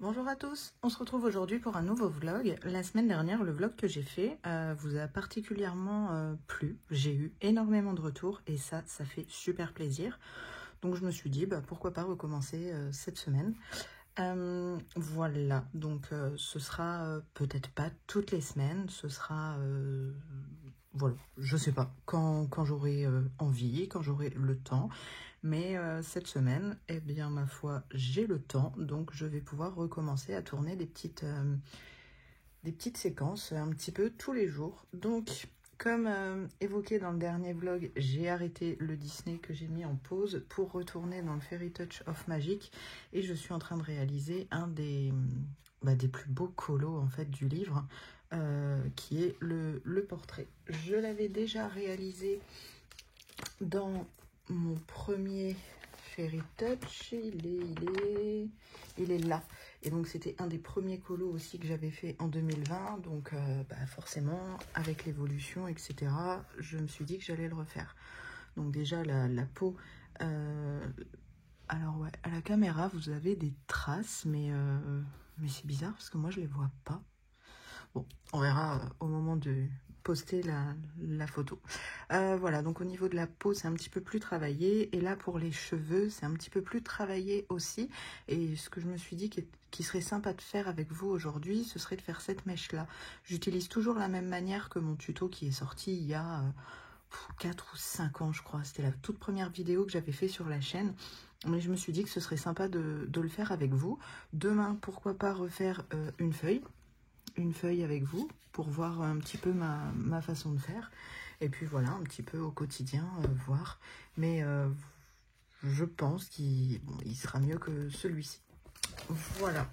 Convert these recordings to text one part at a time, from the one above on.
Bonjour à tous, on se retrouve aujourd'hui pour un nouveau vlog. La semaine dernière, le vlog que j'ai fait vous a particulièrement plu. J'ai eu énormément de retours et ça fait super plaisir. Donc je me suis dit, pourquoi pas recommencer cette semaine. Voilà, donc ce sera peut-être pas toutes les semaines, ce sera, voilà, je sais pas, quand j'aurai envie, quand j'aurai le temps. Mais cette semaine, eh bien, ma foi, j'ai le temps, donc je vais pouvoir recommencer à tourner des petites séquences un petit peu tous les jours. Donc, comme évoqué dans le dernier vlog, j'ai arrêté le Disney que j'ai mis en pause pour retourner dans le Fairy Touch of Magic et je suis en train de réaliser un des plus beaux colos en fait du livre, qui est le portrait. Je l'avais déjà réalisé dans mon premier Fairy Touch, il est là. Et donc c'était un des premiers colos aussi que j'avais fait en 2020. Donc forcément, avec l'évolution, etc., je me suis dit que j'allais le refaire. Donc déjà la peau, alors ouais, à la caméra vous avez des traces, mais c'est bizarre parce que moi je les vois pas. Bon, on verra au moment de poster la photo. Voilà, donc au niveau de la peau, c'est un petit peu plus travaillé. Et là, pour les cheveux, c'est un petit peu plus travaillé aussi. Et ce que je me suis dit qui serait sympa de faire avec vous aujourd'hui, ce serait de faire cette mèche-là. J'utilise toujours la même manière que mon tuto qui est sorti il y a 4 ou 5 ans, je crois. C'était la toute première vidéo que j'avais fait sur la chaîne. Mais je me suis dit que ce serait sympa de le faire avec vous. Demain, pourquoi pas refaire une feuille avec vous pour voir un petit peu ma façon de faire. Et puis voilà, un petit peu au quotidien, voir. Mais je pense qu'il sera mieux que celui-ci. Voilà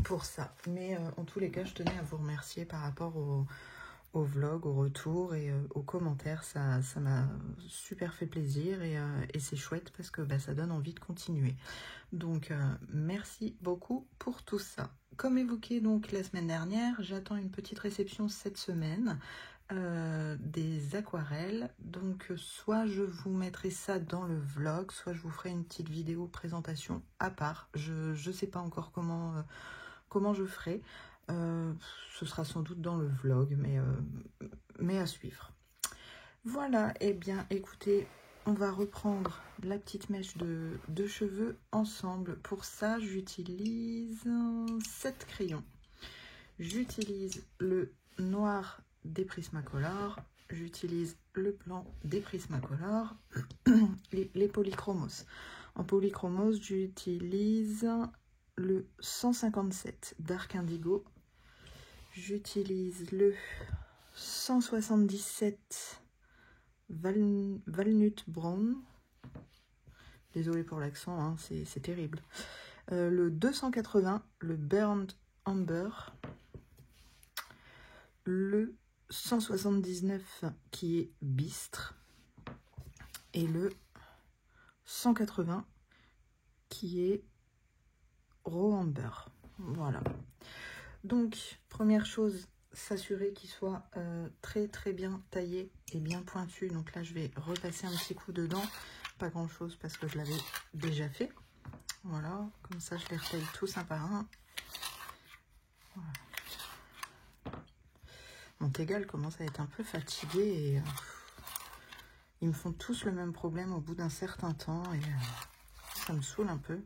pour ça. Mais en tous les cas, je tenais à vous remercier par rapport au vlog, au retour et aux commentaires. Ça m'a super fait plaisir et c'est chouette parce que ça donne envie de continuer. Donc merci beaucoup pour tout ça. Comme évoqué donc la semaine dernière, j'attends une petite réception cette semaine des aquarelles. Donc soit je vous mettrai ça dans le vlog, soit je vous ferai une petite vidéo présentation à part. Je sais pas encore comment je ferai. Ce sera sans doute dans le vlog, mais à suivre. Voilà, et bien écoutez, on va reprendre la petite mèche de cheveux ensemble. Pour ça, j'utilise 7 crayons. J'utilise le noir des Prismacolor, j'utilise le blanc des Prismacolor, les polychromos. En polychromos, j'utilise le 157 Dark Indigo, j'utilise le 177 Walnut Brown. Désolée pour l'accent, hein, c'est terrible. Le 280, le Burned Amber. Le 179 qui est Bistre. Et le 180 qui est Raw Amber. Voilà. Donc, première chose, s'assurer qu'il soit très très bien taillé et bien pointu. Donc là, je vais repasser un petit coup dedans. Pas grand chose parce que je l'avais déjà fait. Voilà, comme ça je les retaille tous un par un. Voilà. Mon Tegal commence à être un peu fatigué et ils me font tous le même problème au bout d'un certain temps et ça me saoule un peu.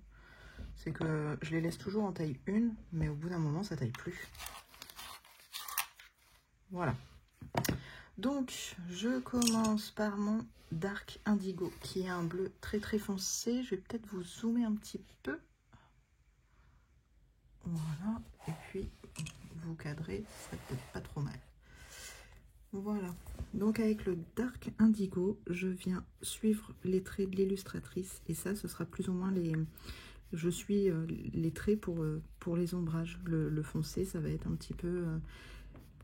C'est que je les laisse toujours en taille 1, mais au bout d'un moment ça taille plus. Voilà. Donc, je commence par mon Dark Indigo, qui est un bleu très très foncé. Je vais peut-être vous zoomer un petit peu. Voilà. Et puis, vous cadrez, ça peut-être pas trop mal. Voilà. Donc, avec le Dark Indigo, je viens suivre les traits de l'illustratrice. Et ça, ce sera plus ou moins les... Je suis les traits pour les ombrages. Le foncé, ça va être un petit peu...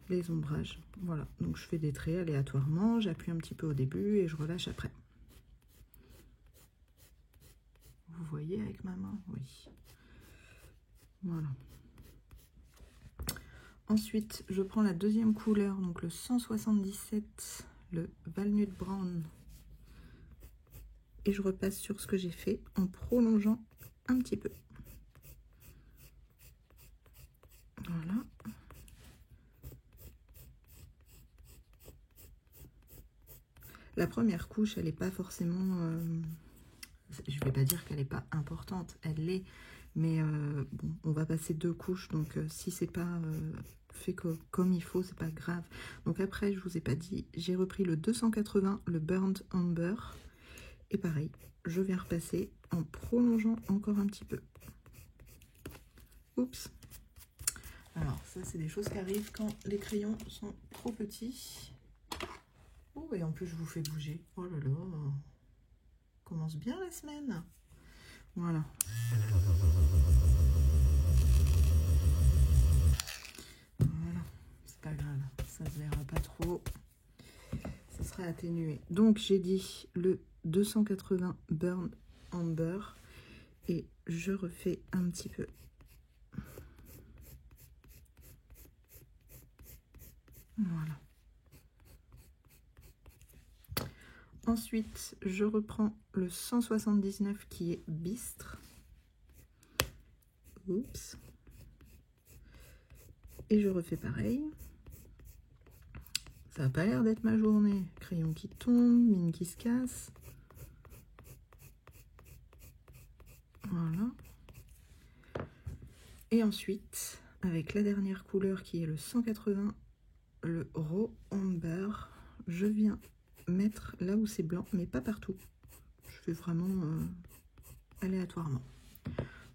les ombrages. Voilà, donc je fais des traits aléatoirement, j'appuie un petit peu au début et je relâche après. Vous voyez avec ma main? Oui. Voilà. Ensuite, je prends la deuxième couleur, donc le 177, le Walnut Brown. Et je repasse sur ce que j'ai fait en prolongeant un petit peu. Voilà. La première couche, elle n'est pas forcément... je ne vais pas dire qu'elle n'est pas importante, elle l'est. Mais bon, on va passer 2 couches, donc si c'est pas fait comme il faut, c'est pas grave. Donc après, je vous ai pas dit, j'ai repris le 280, le Burnt Umber. Et pareil, je vais repasser en prolongeant encore un petit peu. Oups. Alors ça, c'est des choses qui arrivent quand les crayons sont trop petits. Oh, et en plus, je vous fais bouger. Oh là là. Commence bien la semaine. Voilà. Voilà. C'est pas grave. Ça ne se verra pas trop. Ça sera atténué. Donc, j'ai dit le 280 Burn Amber. Et je refais un petit peu. Voilà. Ensuite, je reprends le 179 qui est bistre. Oups. Et je refais pareil. Ça n'a pas l'air d'être ma journée. Crayon qui tombe, mine qui se casse. Voilà. Et ensuite, avec la dernière couleur qui est le 180, le Raw Amber, je viens mettre là où c'est blanc, mais pas partout. Je fais vraiment aléatoirement.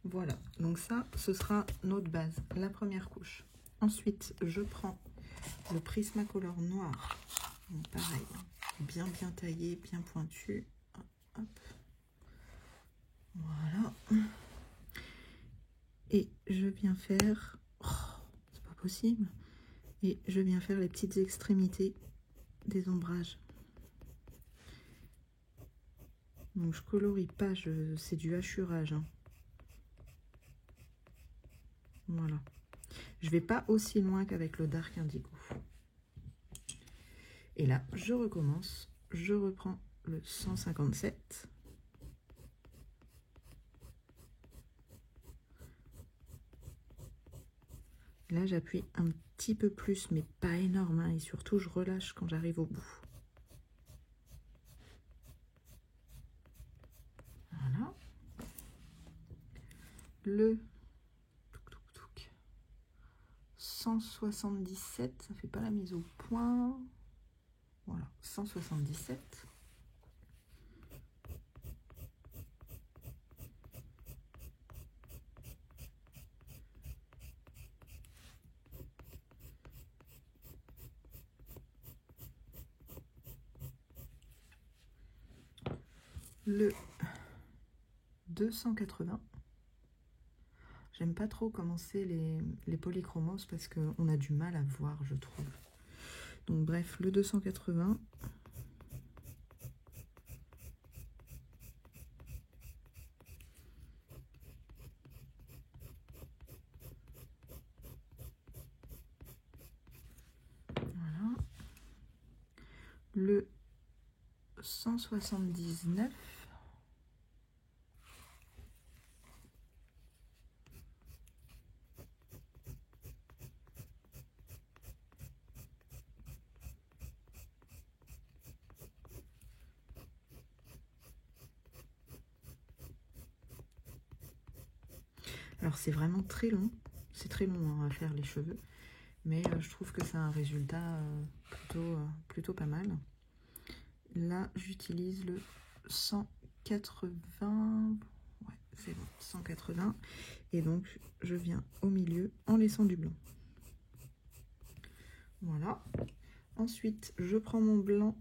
Voilà, donc ça, ce sera notre base, la première couche. Ensuite, je prends le Prismacolor noir. Donc pareil, bien taillé, bien pointu. Hop. Voilà. Et je viens faire... Oh, c'est pas possible. Et je viens faire les petites extrémités des ombrages. Donc je colorie pas, c'est du hachurage. Hein. Voilà. Je vais pas aussi loin qu'avec le Dark Indigo. Et là, je recommence. Je reprends le 157. Là, j'appuie un petit peu plus, mais pas énorme. Hein, et surtout, je relâche quand j'arrive au bout. Voilà. Le 177, ça fait pas la mise au point. Voilà, 177. Le 280. J'aime pas trop commencer les polychromos parce qu'on a du mal à voir, je trouve. Donc bref, le 280. Voilà. Le 179. Alors c'est vraiment très long, c'est très long hein, à faire les cheveux, mais je trouve que c'est un résultat plutôt pas mal. Là j'utilise le 180, ouais c'est bon, 180, et donc je viens au milieu en laissant du blanc. Voilà. Ensuite je prends mon blanc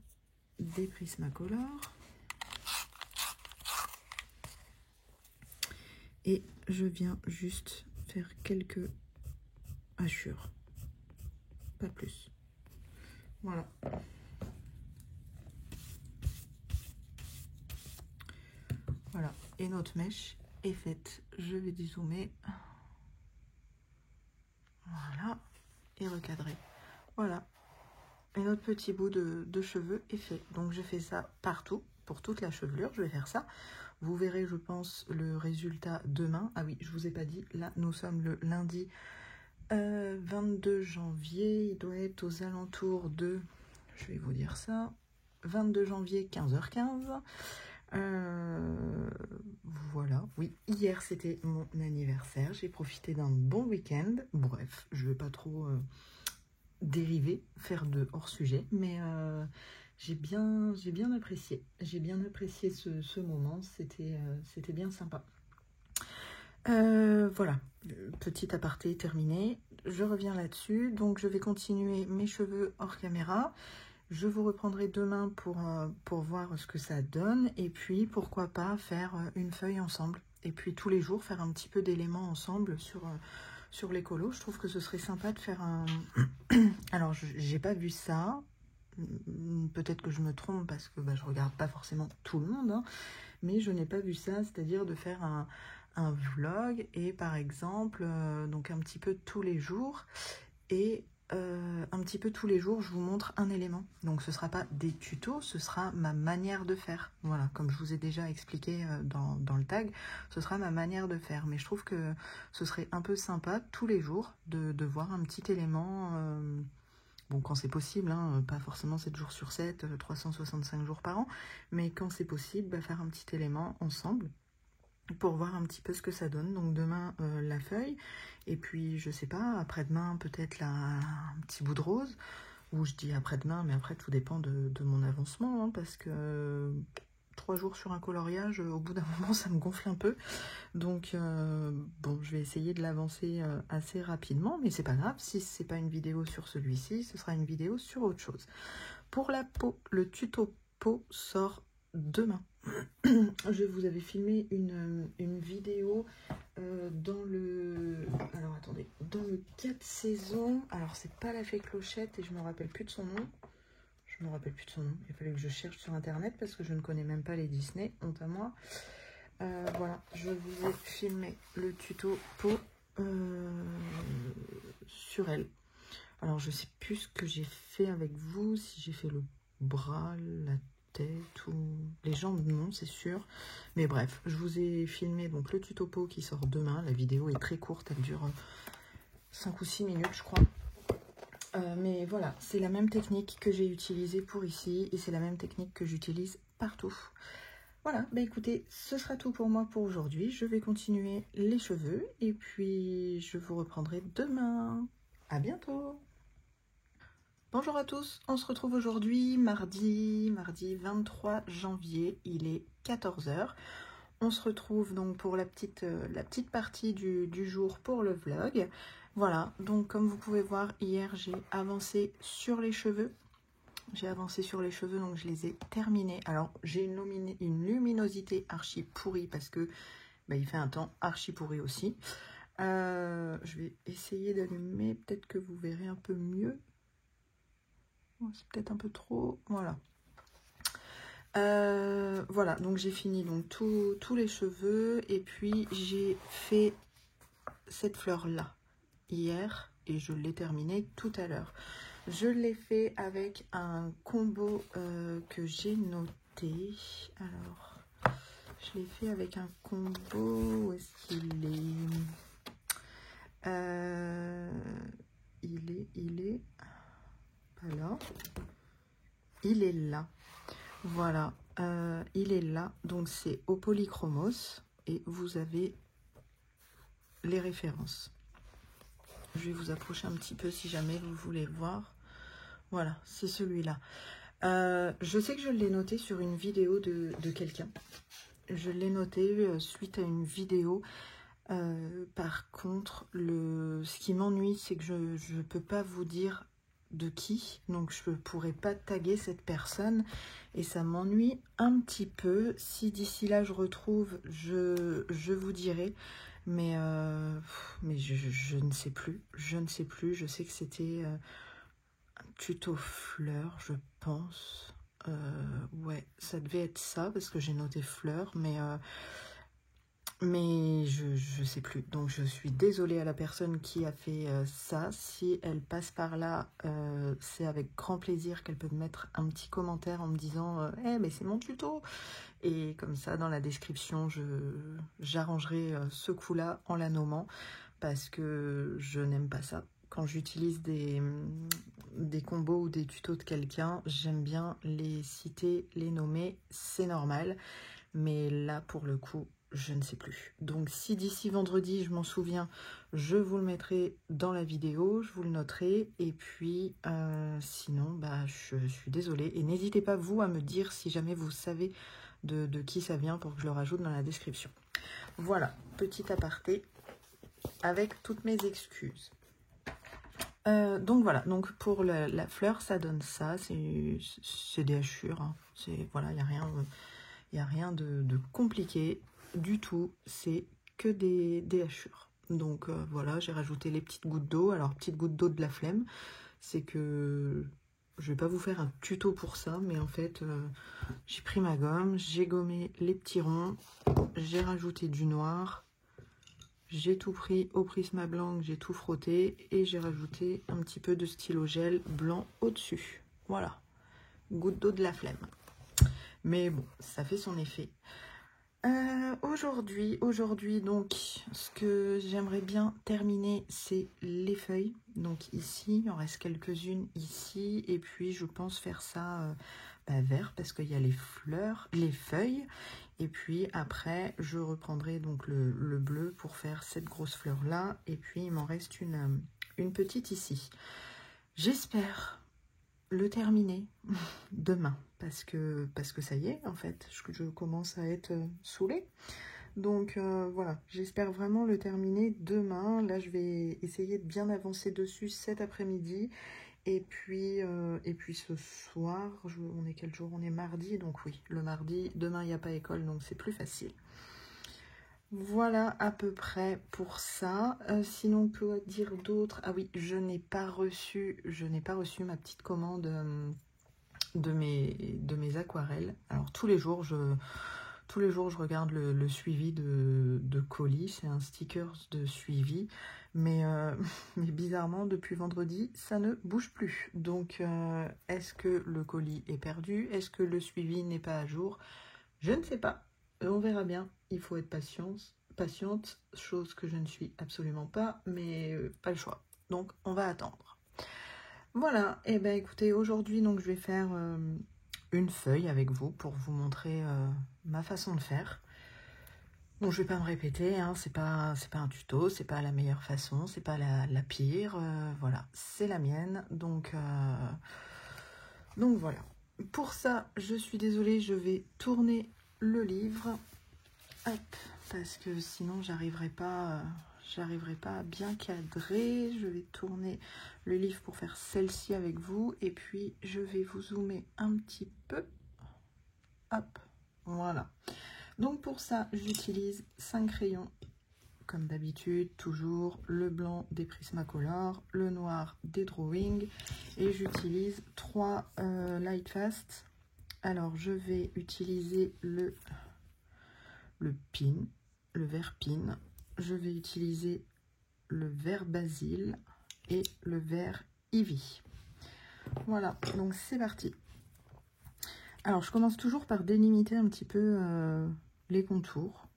des Prismacolor. Et je viens juste faire quelques hachures, pas plus. Voilà. Voilà, et notre mèche est faite. Je vais dézoomer. Voilà, et recadrer. Voilà, et notre petit bout de cheveux est fait. Donc je fais ça partout, pour toute la chevelure, je vais faire ça. Vous verrez, je pense, le résultat demain. Ah oui, je vous ai pas dit, là, nous sommes le lundi 22 janvier, il doit être aux alentours de, je vais vous dire ça, 22 janvier 15h15. Voilà, oui, hier c'était mon anniversaire, j'ai profité d'un bon week-end. Bref, je vais pas trop dériver, faire de hors-sujet, mais j'ai bien apprécié. J'ai bien apprécié ce moment, c'était bien sympa. Voilà, petit aparté terminé, je reviens là-dessus, donc je vais continuer mes cheveux hors caméra. Je vous reprendrai demain pour voir ce que ça donne, et puis pourquoi pas faire une feuille ensemble, et puis tous les jours faire un petit peu d'éléments ensemble sur l'écolo. Je trouve que ce serait sympa de faire un... Alors, j'ai pas vu ça, peut-être que je me trompe parce que je regarde pas forcément tout le monde, hein, mais je n'ai pas vu ça, c'est-à-dire de faire un vlog et par exemple, donc un petit peu tous les jours, et un petit peu tous les jours, je vous montre un élément. Donc ce sera pas des tutos, ce sera ma manière de faire. Voilà, comme je vous ai déjà expliqué dans le tag, ce sera ma manière de faire. Mais je trouve que ce serait un peu sympa tous les jours de voir un petit élément, bon quand c'est possible, hein, pas forcément 7 jours sur 7, 365 jours par an, mais quand c'est possible, faire un petit élément ensemble pour voir un petit peu ce que ça donne. Donc demain la feuille, et puis je sais pas, après-demain peut-être un petit bout de rose, ou je dis après-demain, mais après tout dépend de mon avancement, hein, parce que 3 jours sur un coloriage, au bout d'un moment ça me gonfle un peu, donc bon, je vais essayer de l'avancer assez rapidement, mais c'est pas grave, si c'est pas une vidéo sur celui-ci, ce sera une vidéo sur autre chose. Pour la peau, le tuto peau sort demain. Je vous avais filmé une vidéo dans le... Alors attendez, dans le 4 saisons. Alors c'est pas la fée Clochette et je me rappelle plus de son nom. Je me rappelle plus de son nom. Il fallait que je cherche sur internet parce que je ne connais même pas les Disney, honte à moi. Voilà, je vous ai filmé le tuto peau sur elle. Alors je sais plus ce que j'ai fait avec vous, si j'ai fait le bras, la tête ou les jambes, non c'est sûr, mais bref, je vous ai filmé donc le tuto peau qui sort demain. La vidéo est très courte, elle dure 5 ou 6 minutes je crois, mais voilà, c'est la même technique que j'ai utilisée pour ici et c'est la même technique que j'utilise partout. Voilà, bah écoutez, ce sera tout pour moi pour aujourd'hui. Je vais continuer les cheveux et puis je vous reprendrai demain. À bientôt. Bonjour à tous, on se retrouve aujourd'hui mardi 23 janvier, il est 14 h. On se retrouve donc pour la petite partie du jour pour le vlog. Voilà, donc comme vous pouvez voir, hier j'ai avancé sur les cheveux. Donc je les ai terminés. Alors j'ai une luminosité archi pourrie parce que il fait un temps archi pourri aussi. Je vais essayer d'allumer, peut-être que vous verrez un peu mieux. C'est peut-être un peu trop, voilà. Voilà, donc j'ai fini donc tous les cheveux et puis j'ai fait cette fleur là hier et je l'ai terminée tout à l'heure. Je l'ai fait avec un combo que j'ai noté. Alors, je l'ai fait avec un combo, où est-ce qu'il est, il est pas là, il est là. Voilà, il est là, donc c'est au Polychromos et vous avez les références. Je vais vous approcher un petit peu si jamais vous voulez voir. Voilà, c'est celui-là. Je sais que je l'ai noté sur une vidéo de quelqu'un. Je l'ai noté suite à une vidéo. Par contre, ce qui m'ennuie, c'est que je ne peux pas vous dire de qui, donc je ne pourrais pas taguer cette personne et ça m'ennuie un petit peu. Si d'ici là je retrouve, je vous dirai, mais je ne sais plus, je sais que c'était un tuto fleurs, je pense. Ouais, ça devait être ça parce que j'ai noté fleurs, mais je sais plus. Donc je suis désolée à la personne qui a fait ça. Si elle passe par là, c'est avec grand plaisir qu'elle peut me mettre un petit commentaire en me disant mais c'est mon tuto. Et comme ça, dans la description, j'arrangerai ce coup-là en la nommant. parce que je n'aime pas ça. Quand j'utilise des combos ou des tutos de quelqu'un, j'aime bien les citer, les nommer, c'est normal. Mais là, pour le coup, je ne sais plus. Donc si d'ici vendredi, je m'en souviens, je vous le mettrai dans la vidéo, je vous le noterai. Et puis, sinon, bah, je suis désolée. Et n'hésitez pas, vous, à me dire si jamais vous savez de qui ça vient pour que je le rajoute dans la description. Voilà, petit aparté avec toutes mes excuses. Donc voilà, donc pour la fleur, ça donne ça, c'est des hachures, hein. Voilà, il n'y a rien de compliqué du tout, c'est que des hachures. Donc voilà, j'ai rajouté les petites gouttes d'eau. Alors, petites gouttes d'eau de la flemme, c'est que je vais pas vous faire un tuto pour ça, mais en fait, j'ai pris ma gomme, j'ai gommé les petits ronds, j'ai rajouté du noir. J'ai tout pris au Prismacolor, j'ai tout frotté et j'ai rajouté un petit peu de stylo gel blanc au-dessus. Voilà, goutte d'eau de la flemme. Mais bon, ça fait son effet. Aujourd'hui, donc, ce que j'aimerais bien terminer, c'est les feuilles. Donc ici, il en reste quelques-unes ici. Et puis, je pense faire ça vert parce qu'il y a les fleurs, les feuilles. Et puis après, je reprendrai donc le bleu pour faire cette grosse fleur-là. Et puis, il m'en reste une petite ici. J'espère le terminer demain. Parce que ça y est, en fait, je commence à être saoulée. Donc voilà, j'espère vraiment le terminer demain. Là, je vais essayer de bien avancer dessus cet après-midi. Et puis ce soir, on est quel jour? On est mardi, donc oui, le mardi, demain il n'y a pas école, donc c'est plus facile. Voilà à peu près pour ça. Sinon, que dire d'autre? Ah oui, je n'ai pas reçu ma petite commande de mes aquarelles. Alors tous les jours, je regarde le suivi de colis. C'est un sticker de suivi. Mais bizarrement, depuis vendredi, ça ne bouge plus. Donc, est-ce que le colis est perdu? Est-ce que le suivi n'est pas à jour? Je ne sais pas. On verra bien. Il faut être patiente, chose que je ne suis absolument pas, mais pas le choix. Donc, on va attendre. Voilà. Et ben écoutez, aujourd'hui, donc, je vais faire une feuille avec vous pour vous montrer ma façon de faire. Bon, je vais pas me répéter, hein, c'est pas un tuto, c'est pas la meilleure façon, c'est pas la pire, voilà, c'est la mienne, donc voilà. Pour ça, je suis désolée, je vais tourner le livre, hop, parce que sinon j'arriverai pas à bien cadrer. Je vais tourner le livre pour faire celle-ci avec vous, et puis je vais vous zoomer un petit peu, hop, voilà. Donc pour ça, j'utilise 5 crayons, comme d'habitude, toujours le blanc des Prismacolor, le noir des Drawing, et j'utilise 3 Lightfast. Alors je vais utiliser le pin, le vert pin, je vais utiliser le vert basil et le vert ivy. Voilà, donc c'est parti. Alors je commence toujours par délimiter un petit peu les contours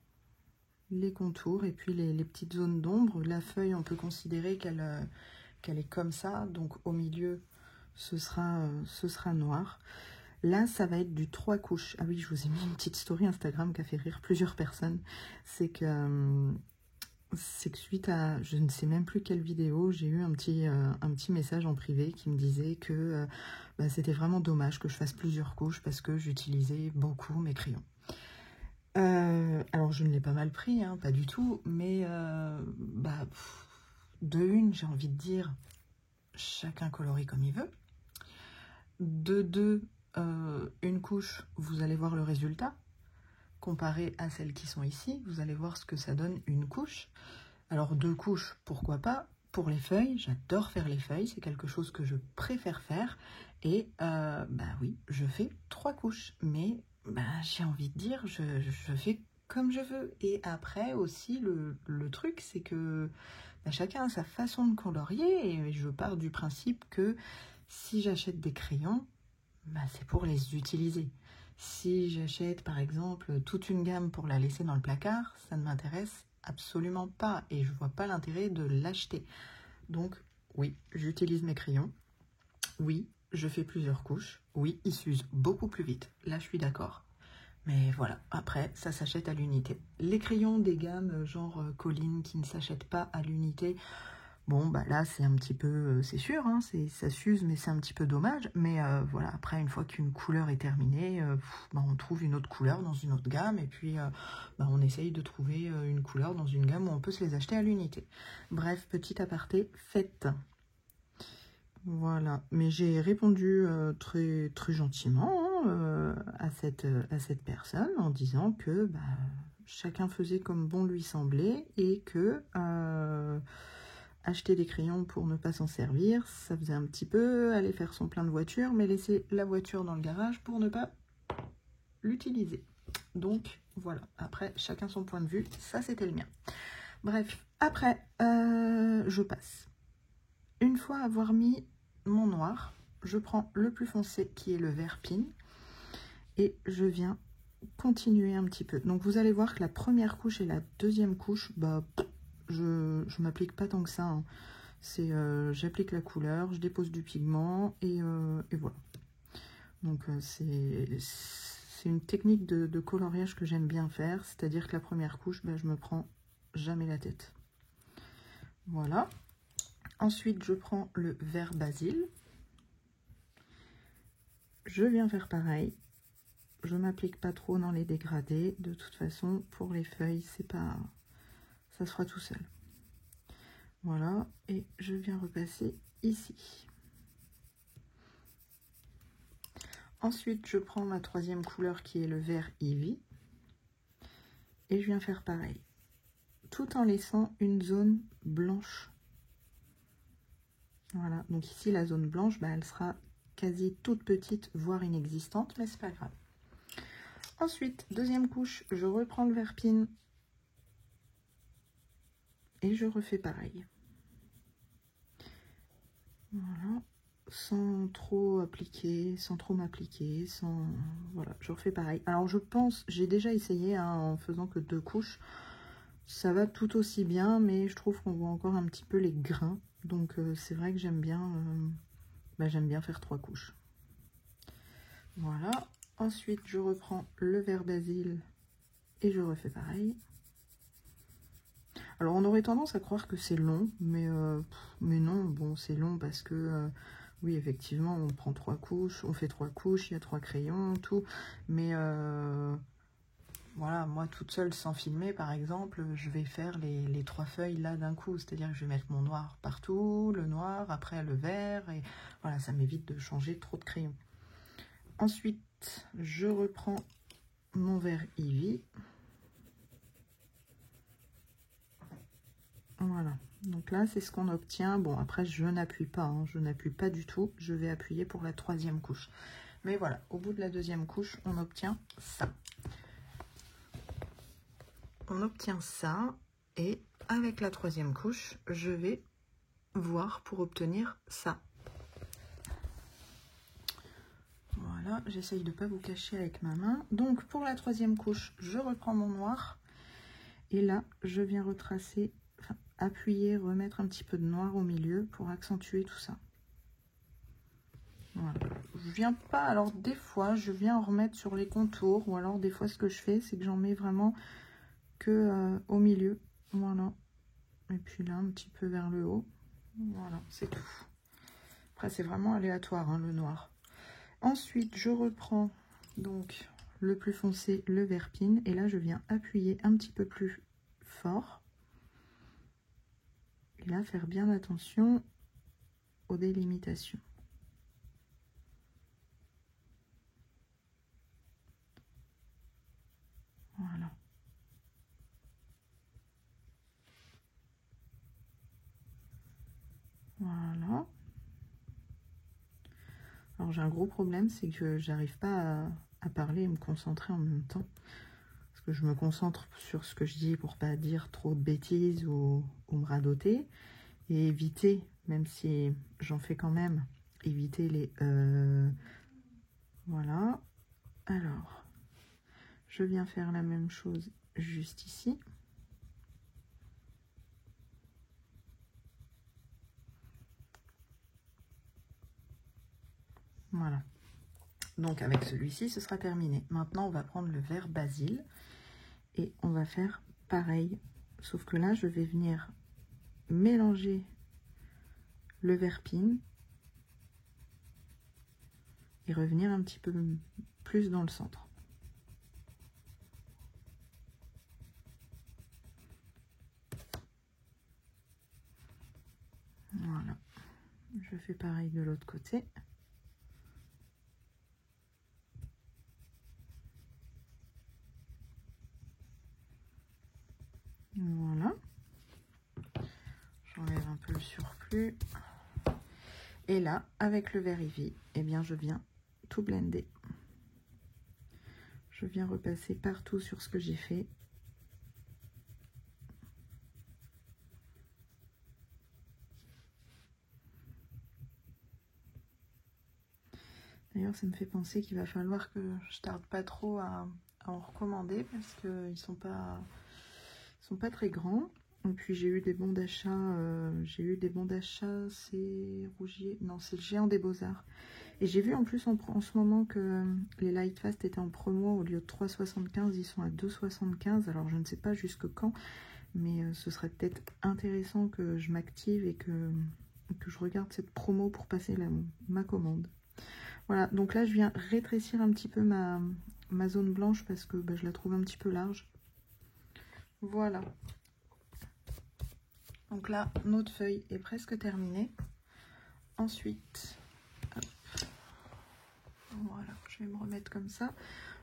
et puis les petites zones d'ombre. La feuille, on peut considérer qu'elle est comme ça, donc au milieu ce sera noir. Là, ça va être du 3 couches. Ah oui, je vous ai mis une petite story Instagram qui a fait rire plusieurs personnes. C'est que suite à, je ne sais même plus quelle vidéo, j'ai eu un petit message en privé qui me disait que c'était vraiment dommage que je fasse plusieurs couches parce que j'utilisais beaucoup mes crayons. Alors je ne l'ai pas mal pris, hein, pas du tout, mais de une, j'ai envie de dire, chacun colorie comme il veut. De deux, une couche, vous allez voir le résultat. Comparé à celles qui sont ici, vous allez voir ce que ça donne une couche. Alors 2 couches, pourquoi pas. Pour les feuilles, j'adore faire les feuilles, c'est quelque chose que je préfère faire. Et oui, je fais 3 couches, mais j'ai envie de dire, je fais comme je veux. Et après aussi, le truc, c'est que chacun a sa façon de colorier, et je pars du principe que si j'achète des crayons, c'est pour les utiliser. Si j'achète par exemple toute une gamme pour la laisser dans le placard, ça ne m'intéresse absolument pas. Et je vois pas l'intérêt de l'acheter. Donc, oui, j'utilise mes crayons. Oui, je fais plusieurs couches. Oui, ils s'usent beaucoup plus vite. Là, je suis d'accord. Mais voilà, après, ça s'achète à l'unité. Les crayons des gammes genre Colline qui ne s'achètent pas à l'unité, bon, bah là, c'est un petit peu, c'est sûr, hein, ça s'use, mais c'est un petit peu dommage. Mais voilà, après, une fois qu'une couleur est terminée, bah, on trouve une autre couleur dans une autre gamme. Et puis, bah, on essaye de trouver une couleur dans une gamme où on peut se les acheter à l'unité. Bref, petit aparté, faites. Voilà, mais j'ai répondu très, très gentiment hein, à cette personne en disant que bah, chacun faisait comme bon lui semblait et que acheter des crayons pour ne pas s'en servir, ça faisait un petit peu aller faire son plein de voiture, mais laisser la voiture dans le garage pour ne pas l'utiliser. Donc voilà, après chacun son point de vue, ça c'était le mien. Bref, après je passe. Une fois avoir mis mon noir, je prends le plus foncé qui est le vert pin et je viens continuer un petit peu. Donc vous allez voir que la première couche et la deuxième couche, bah, je m'applique pas tant que ça. Hein. C'est j'applique la couleur, je dépose du pigment et voilà. Donc c'est une technique de coloriage que j'aime bien faire, c'est-à-dire que la première couche, bah, je me prends jamais la tête. Voilà. Ensuite, je prends le vert basil. Je viens faire pareil. Je m'applique pas trop dans les dégradés. De toute façon, pour les feuilles, c'est pas, ça se fera tout seul. Voilà. Et je viens repasser ici. Ensuite, je prends ma troisième couleur qui est le vert Ivy. Et je viens faire pareil. Tout en laissant une zone blanche. Voilà. Donc ici, la zone blanche, bah, elle sera quasi toute petite, voire inexistante, mais c'est pas grave. Ensuite, deuxième couche, je reprends le vert pin et je refais pareil. Voilà, sans trop appliquer, sans trop m'appliquer, sans... Voilà, je refais pareil. Alors je pense, j'ai déjà essayé hein, en faisant que 2 couches, ça va tout aussi bien, mais je trouve qu'on voit encore un petit peu les grains. Donc c'est vrai que j'aime bien faire 3 couches. Voilà. Ensuite, je reprends le vert basil et je refais pareil. Alors, on aurait tendance à croire que c'est long, mais non, bon, c'est long parce que, oui, effectivement, on prend 3 couches, on fait 3 couches, il y a 3 crayons, tout. Mais, voilà, moi, toute seule, sans filmer, par exemple, je vais faire les 3 feuilles là d'un coup. C'est-à-dire que je vais mettre mon noir partout, le noir, après le vert, et voilà, ça m'évite de changer trop de crayons. Ensuite, je reprends mon vert Ivy. Voilà, donc là, c'est ce qu'on obtient. Bon, après, je n'appuie pas, hein, je n'appuie pas du tout. Je vais appuyer pour la troisième couche. Mais voilà, au bout de la deuxième couche, on obtient ça. On obtient ça, et avec la troisième couche, je vais voir pour obtenir ça. Voilà, j'essaye de ne pas vous cacher avec ma main. Donc, pour la troisième couche, je reprends mon noir. Et là, je viens retracer, enfin, appuyer, remettre un petit peu de noir au milieu pour accentuer tout ça. Voilà. Je viens pas, alors des fois, je viens en remettre sur les contours. Ou alors, des fois, ce que je fais, c'est que j'en mets vraiment que au milieu. Voilà. Et puis là, un petit peu vers le haut. Voilà, c'est tout. Après, c'est vraiment aléatoire, hein, le noir. Ensuite, je reprends donc le plus foncé, le vert pin. Et là, je viens appuyer un petit peu plus fort. Et là, faire bien attention aux délimitations. Voilà. Voilà. Alors, j'ai un gros problème, c'est que j'arrive pas à parler et me concentrer en même temps. Parce que je me concentre sur ce que je dis pour pas dire trop de bêtises ou me radoter. Et éviter, même si j'en fais quand même, éviter les... Voilà. Alors, je viens faire la même chose juste ici. Voilà. Donc avec celui-ci, ce sera terminé. Maintenant, on va prendre le vert basil et on va faire pareil. Sauf que là, je vais venir mélanger le vert pine et revenir un petit peu plus dans le centre. Voilà. Je fais pareil de l'autre côté. Voilà. J'enlève un peu le surplus. Et là, avec le vert Eevee, eh bien, je viens tout blender. Je viens repasser partout sur ce que j'ai fait. D'ailleurs, ça me fait penser qu'il va falloir que je tarde pas trop à en recommander parce qu'ils sont pas très grands. Et puis j'ai eu des bons d'achat. C'est Rougier, non, c'est le Géant des Beaux-Arts. Et j'ai vu en plus en ce moment que les Lightfast étaient en promo. Au lieu de 3,75, ils sont à 2,75. Alors je ne sais pas jusque quand, mais ce serait peut-être intéressant que je m'active et que je regarde cette promo pour passer ma commande. Voilà, donc là je viens rétrécir un petit peu ma zone blanche parce que je la trouve un petit peu large. Voilà. Donc là, notre feuille est presque terminée. Ensuite, hop, voilà, je vais me remettre comme ça.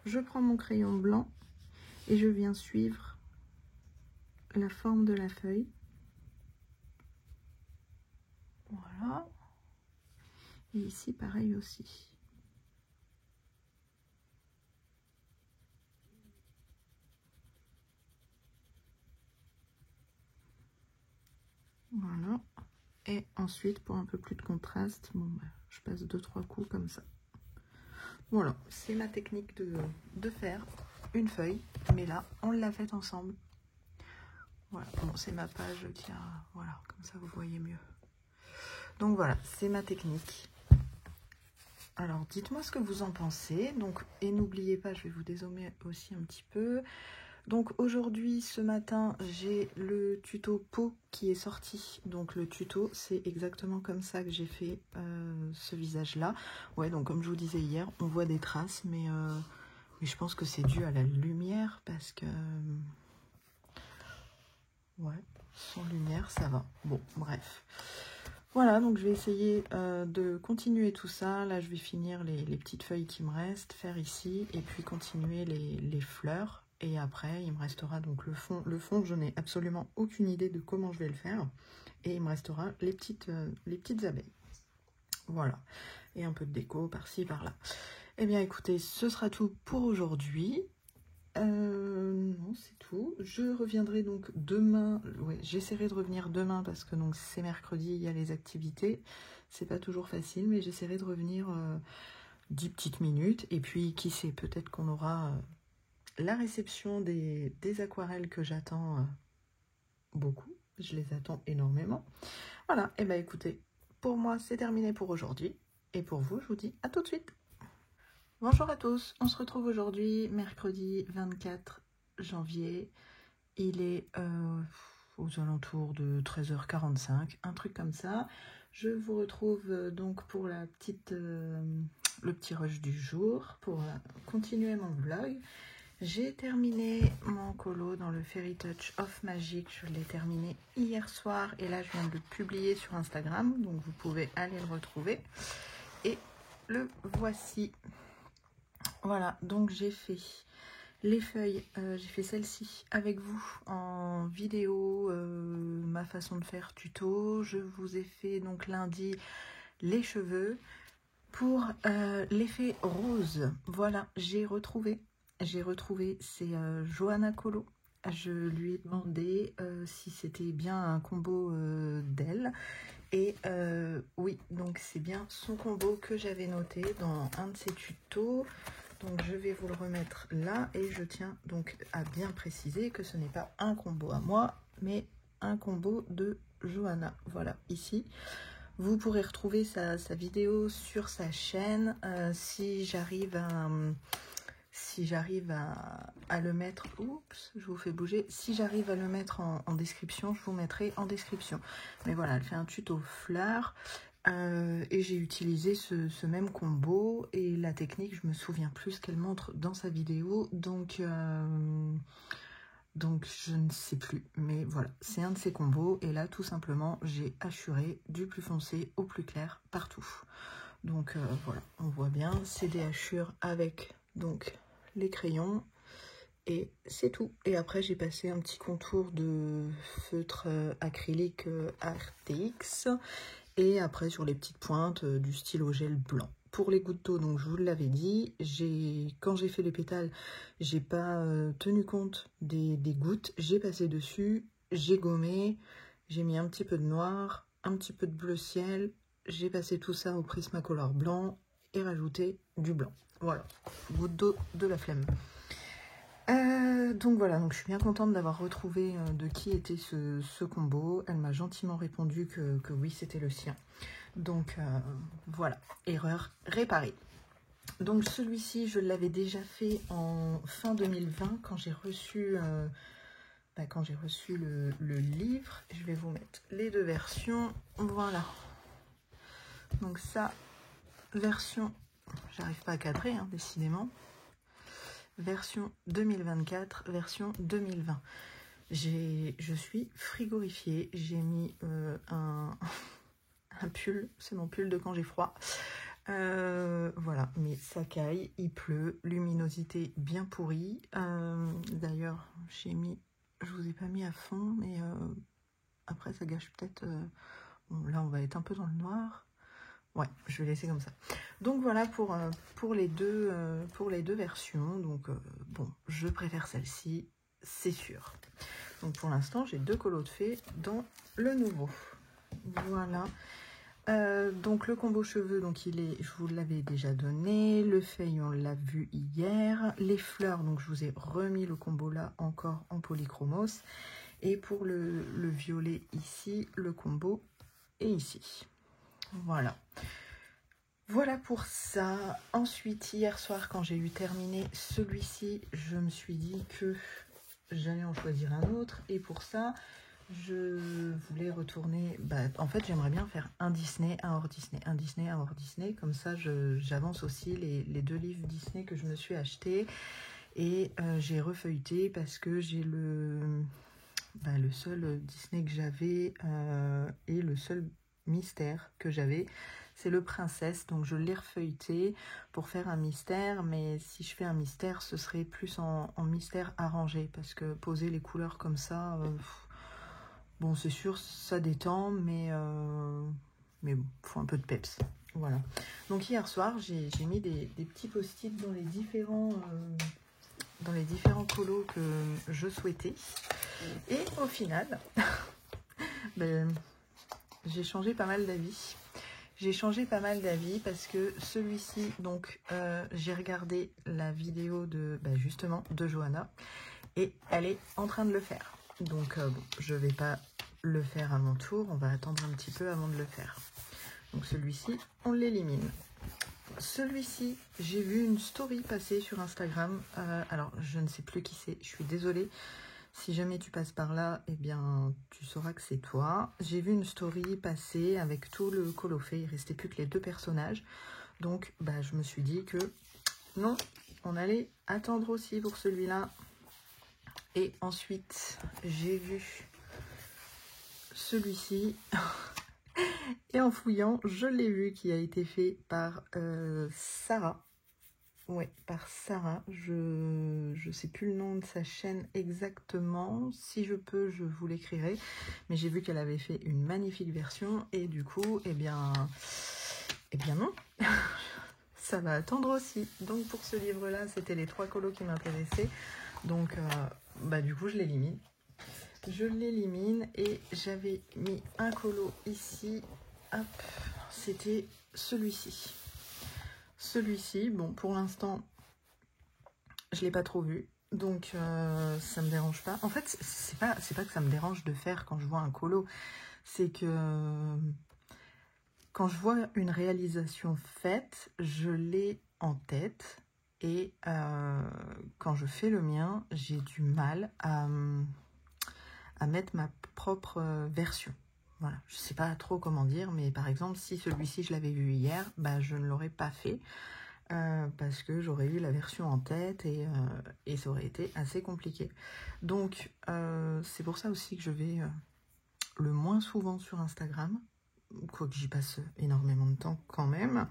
Je prends mon crayon blanc et je viens suivre la forme de la feuille. Voilà. Et ici, pareil aussi. Voilà. Et ensuite, pour un peu plus de contraste, bon, je passe 2-3 coups comme ça. Voilà, c'est ma technique de faire une feuille. Mais là, on l'a faite ensemble. Voilà, bon, c'est ma page qui a... Voilà, comme ça, vous voyez mieux. Donc voilà, c'est ma technique. Alors, dites-moi ce que vous en pensez. Donc, et n'oubliez pas, je vais vous dézoomer aussi un petit peu. Donc aujourd'hui, ce matin, j'ai le tuto peau qui est sorti. Donc le tuto, c'est exactement comme ça que j'ai fait ce visage-là. Ouais, donc comme je vous disais hier, on voit des traces, mais je pense que c'est dû à la lumière parce que... ouais, sans lumière, ça va. Bon, bref. Voilà, donc je vais essayer de continuer tout ça. Là, je vais finir les petites feuilles qui me restent, faire ici, et puis continuer les fleurs. Et après, il me restera donc le fond. Le fond, je n'ai absolument aucune idée de comment je vais le faire. Et il me restera les petites abeilles. Voilà. Et un peu de déco par-ci, par-là. Eh bien, écoutez, ce sera tout pour aujourd'hui. Non, c'est tout. Je reviendrai donc demain. Ouais, j'essaierai de revenir demain parce que donc c'est mercredi, il y a les activités. C'est pas toujours facile, mais j'essaierai de revenir 10 petites minutes. Et puis, qui sait, peut-être qu'on aura la réception des aquarelles que j'attends beaucoup. Je les attends énormément. Voilà, et bien écoutez, pour moi, c'est terminé pour aujourd'hui. Et pour vous, je vous dis à tout de suite. Bonjour à tous, on se retrouve aujourd'hui, mercredi 24 janvier. Il est aux alentours de 13h45, un truc comme ça. Je vous retrouve donc pour le petit rush du jour, pour continuer mon vlog. J'ai terminé mon colo dans le Fairy Touch of Magic. Je l'ai terminé hier soir et là je viens de le publier sur Instagram. Donc vous pouvez aller le retrouver. Et le voici. Voilà, donc j'ai fait les feuilles. J'ai fait celle-ci avec vous en vidéo, ma façon de faire tuto. Je vous ai fait donc lundi les cheveux. Pour l'effet rose, voilà, j'ai retrouvé, c'est Johanna Colo. Je lui ai demandé si c'était bien un combo d'elle. Et oui, donc c'est bien son combo que j'avais noté dans un de ses tutos. Donc je vais vous le remettre là et je tiens donc à bien préciser que ce n'est pas un combo à moi, mais un combo de Johanna. Voilà, ici. Vous pourrez retrouver sa vidéo sur sa chaîne si j'arrive à le mettre, oups, je vous fais bouger, si j'arrive à le mettre en description, je vous mettrai en description. Mais voilà, elle fait un tuto fleurs et j'ai utilisé ce même combo et la technique, je me souviens plus ce qu'elle montre dans sa vidéo, donc je ne sais plus, mais voilà, c'est un de ces combos et là tout simplement j'ai hachuré du plus foncé au plus clair partout. Donc voilà, on voit bien, c'est des hachures avec donc les crayons et c'est tout. Et après j'ai passé un petit contour de feutre acrylique RTX et après sur les petites pointes du stylo gel blanc. Pour les gouttes d'eau, donc je vous l'avais dit, quand j'ai fait les pétales, j'ai pas tenu compte des gouttes, j'ai passé dessus, j'ai gommé, j'ai mis un petit peu de noir, un petit peu de bleu ciel, j'ai passé tout ça au Prismacolor blanc et rajouté du blanc. Voilà, goutte d'eau de la flemme. Donc voilà, donc je suis bien contente d'avoir retrouvé de qui était ce combo. Elle m'a gentiment répondu que oui, c'était le sien. Donc voilà, erreur réparée. Donc celui-ci, je l'avais déjà fait en fin 2020 quand j'ai reçu, le livre. Je vais vous mettre les deux versions. Voilà. Donc ça, version, j'arrive pas à cadrer, hein, décidément. Version 2024, version 2020. Je suis frigorifiée. J'ai mis un pull, c'est mon pull de quand j'ai froid. Voilà, mais ça caille, il pleut, luminosité bien pourrie. D'ailleurs, je vous ai pas mis à fond, mais après ça gâche peut-être. Bon, là, on va être un peu dans le noir. Ouais, je vais laisser comme ça. Donc voilà pour les deux versions. Donc bon, je préfère celle-ci, c'est sûr. Donc pour l'instant, j'ai 2 colos de fées dans le nouveau. Voilà. Donc le combo cheveux, donc je vous l'avais déjà donné. Le feuille, on l'a vu hier. Les fleurs, donc je vous ai remis le combo là encore en polychromos. Et pour le violet ici, le combo est ici. Voilà. Voilà pour ça. Ensuite, hier soir, quand j'ai eu terminé celui-ci, je me suis dit que j'allais en choisir un autre. Et pour ça, je voulais retourner... en fait, j'aimerais bien faire un Disney, un hors Disney, un Disney, un hors Disney. Comme ça, j'avance aussi les 2 livres Disney que je me suis achetés. Et j'ai refeuilleté parce que j'ai le seul Disney que j'avais et le seul mystère que j'avais, c'est le Princesse. Donc je l'ai refeuilleté pour faire un mystère, mais si je fais un mystère, ce serait plus en mystère arrangé, parce que poser les couleurs comme ça, bon, c'est sûr, ça détend, mais bon, faut un peu de peps. Voilà. Donc hier soir, j'ai mis des petits post-it dans les différents colos que je souhaitais. Et au final, j'ai changé pas mal d'avis. J'ai changé pas mal d'avis parce que celui-ci, donc j'ai regardé la vidéo justement de Johanna et elle est en train de le faire. Donc bon, je vais pas le faire à mon tour, on va attendre un petit peu avant de le faire. Donc celui-ci, on l'élimine. Celui-ci, j'ai vu une story passer sur Instagram. Alors, je ne sais plus qui c'est, je suis désolée. Si jamais tu passes par là, eh bien, tu sauras que c'est toi. J'ai vu une story passer avec tout le colo fait. Il ne restait plus que les 2 personnages. Donc, je me suis dit que non, on allait attendre aussi pour celui-là. Et ensuite, j'ai vu celui-ci. Et en fouillant, je l'ai vu qui a été fait par Sarah. Ouais, par Sarah. Je sais plus le nom de sa chaîne exactement. Si je peux, je vous l'écrirai. Mais j'ai vu qu'elle avait fait une magnifique version. Et du coup, eh bien non. Ça va attendre aussi. Donc pour ce livre-là, c'était les 3 colos qui m'intéressaient. Donc du coup, je l'élimine. Je l'élimine et j'avais mis un colo ici. Hop, c'était celui-ci. Celui-ci, bon, pour l'instant, je ne l'ai pas trop vu, donc ça me dérange pas. En fait, c'est pas que ça me dérange de faire quand je vois un colo, c'est que quand je vois une réalisation faite, je l'ai en tête. Et quand je fais le mien, j'ai du mal à mettre ma propre version. Voilà, je ne sais pas trop comment dire, mais par exemple, si celui-ci, je l'avais vu hier, bah, je ne l'aurais pas fait parce que j'aurais eu la version en tête et ça aurait été assez compliqué. Donc, c'est pour ça aussi que je vais le moins souvent sur Instagram, quoique j'y passe énormément de temps quand même,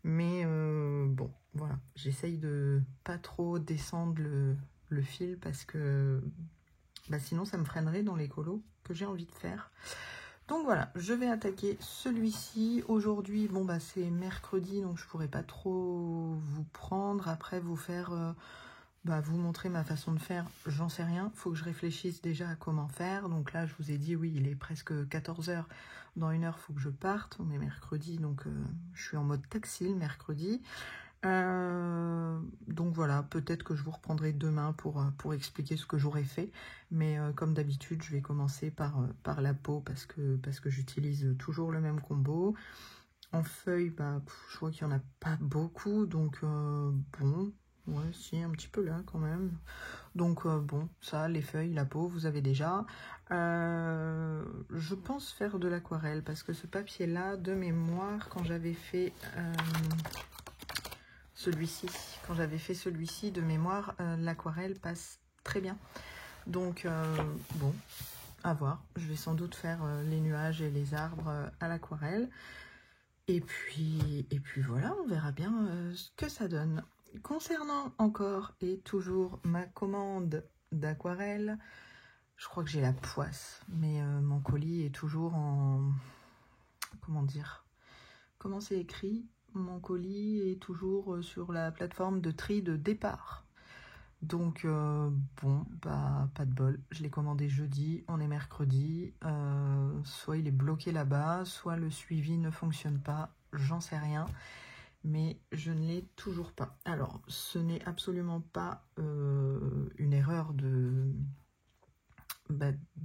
mais bon, voilà, j'essaye de pas trop descendre le fil parce que bah, sinon ça me freinerait dans les colos que j'ai envie de faire. Donc voilà, je vais attaquer celui-ci. Aujourd'hui, bon bah c'est mercredi, donc je pourrais pas trop vous prendre, après vous faire, vous montrer ma façon de faire, j'en sais rien. Faut que je réfléchisse déjà à comment faire. Donc là, je vous ai dit, oui, il est presque 14 h. Dans 1 heure, il faut que je parte. On est mercredi, donc je suis en mode taxi le mercredi. Donc voilà, peut-être que je vous reprendrai demain pour expliquer ce que j'aurais fait. Mais comme d'habitude, je vais commencer par la peau parce que j'utilise toujours le même combo. En feuilles, bah, je vois qu'il n'y en a pas beaucoup, donc bon, ouais, si, un petit peu là quand même. Donc bon, ça, les feuilles, la peau, vous avez déjà. Je pense faire de l'aquarelle parce que ce papier-là, de mémoire, quand j'avais fait celui-ci, de mémoire, l'aquarelle passe très bien. Donc bon, à voir. Je vais sans doute faire les nuages et les arbres à l'aquarelle. Et puis voilà, on verra bien ce que ça donne. Concernant encore et toujours ma commande d'aquarelle, je crois que j'ai la poisse, mais mon colis est toujours en... Comment dire? Comment c'est écrit? Mon colis est toujours sur la plateforme de tri de départ. Donc, bon, bah, pas de bol. Je l'ai commandé jeudi, on est mercredi. Soit il est bloqué là-bas, soit le suivi ne fonctionne pas. J'en sais rien, mais je ne l'ai toujours pas. Alors, ce n'est absolument pas une erreur de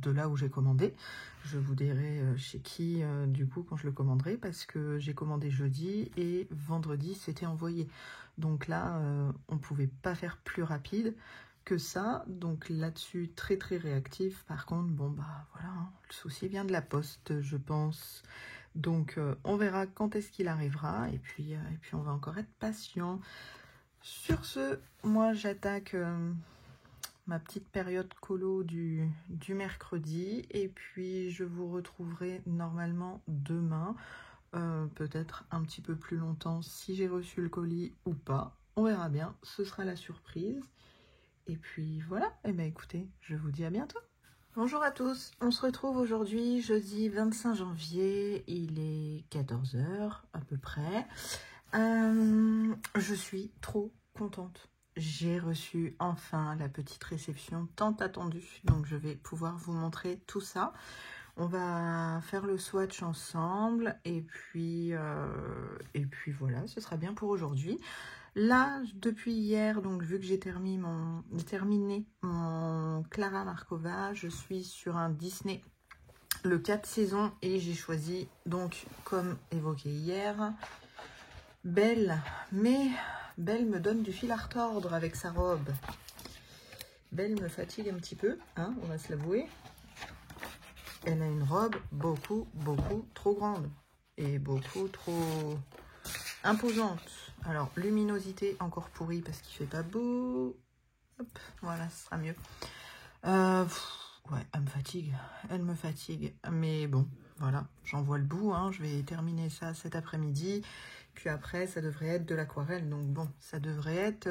là où j'ai commandé. Je vous dirai chez qui, du coup, quand je le commanderai, parce que j'ai commandé jeudi et vendredi, c'était envoyé. Donc là, on ne pouvait pas faire plus rapide que ça. Donc là-dessus, très très réactif. Par contre, bon, bah voilà, hein, le souci vient de la poste, je pense. Donc, on verra quand est-ce qu'il arrivera. Et puis, on va encore être patient. Sur ce, moi, j'attaque ma petite période colo du mercredi. Et puis, je vous retrouverai normalement demain. Peut-être un petit peu plus longtemps si j'ai reçu le colis ou pas. On verra bien. Ce sera la surprise. Et puis, voilà. Et bien, écoutez, je vous dis à bientôt. Bonjour à tous, on se retrouve aujourd'hui jeudi 25 janvier, il est 14 h à peu près. Je suis trop contente, j'ai reçu enfin la petite réception tant attendue, donc je vais pouvoir vous montrer tout ça. On va faire le swatch ensemble et puis voilà, ce sera bien pour aujourd'hui. Là, depuis hier, donc vu que j'ai terminé mon Clara Markova, je suis sur un Disney, le 4 saisons, et j'ai choisi, donc, comme évoqué hier, Belle. Mais Belle me donne du fil à retordre avec sa robe. Belle me fatigue un petit peu, hein, on va se l'avouer. Elle a une robe beaucoup trop grande et beaucoup trop imposante. Alors, luminosité encore pourrie parce qu'il fait pas beau. Hop, voilà, ce sera mieux. Ouais, elle me fatigue. Mais bon, voilà, j'en vois le bout. Hein. Je vais terminer ça cet après-midi. Puis après, ça devrait être de l'aquarelle. Donc bon, ça devrait être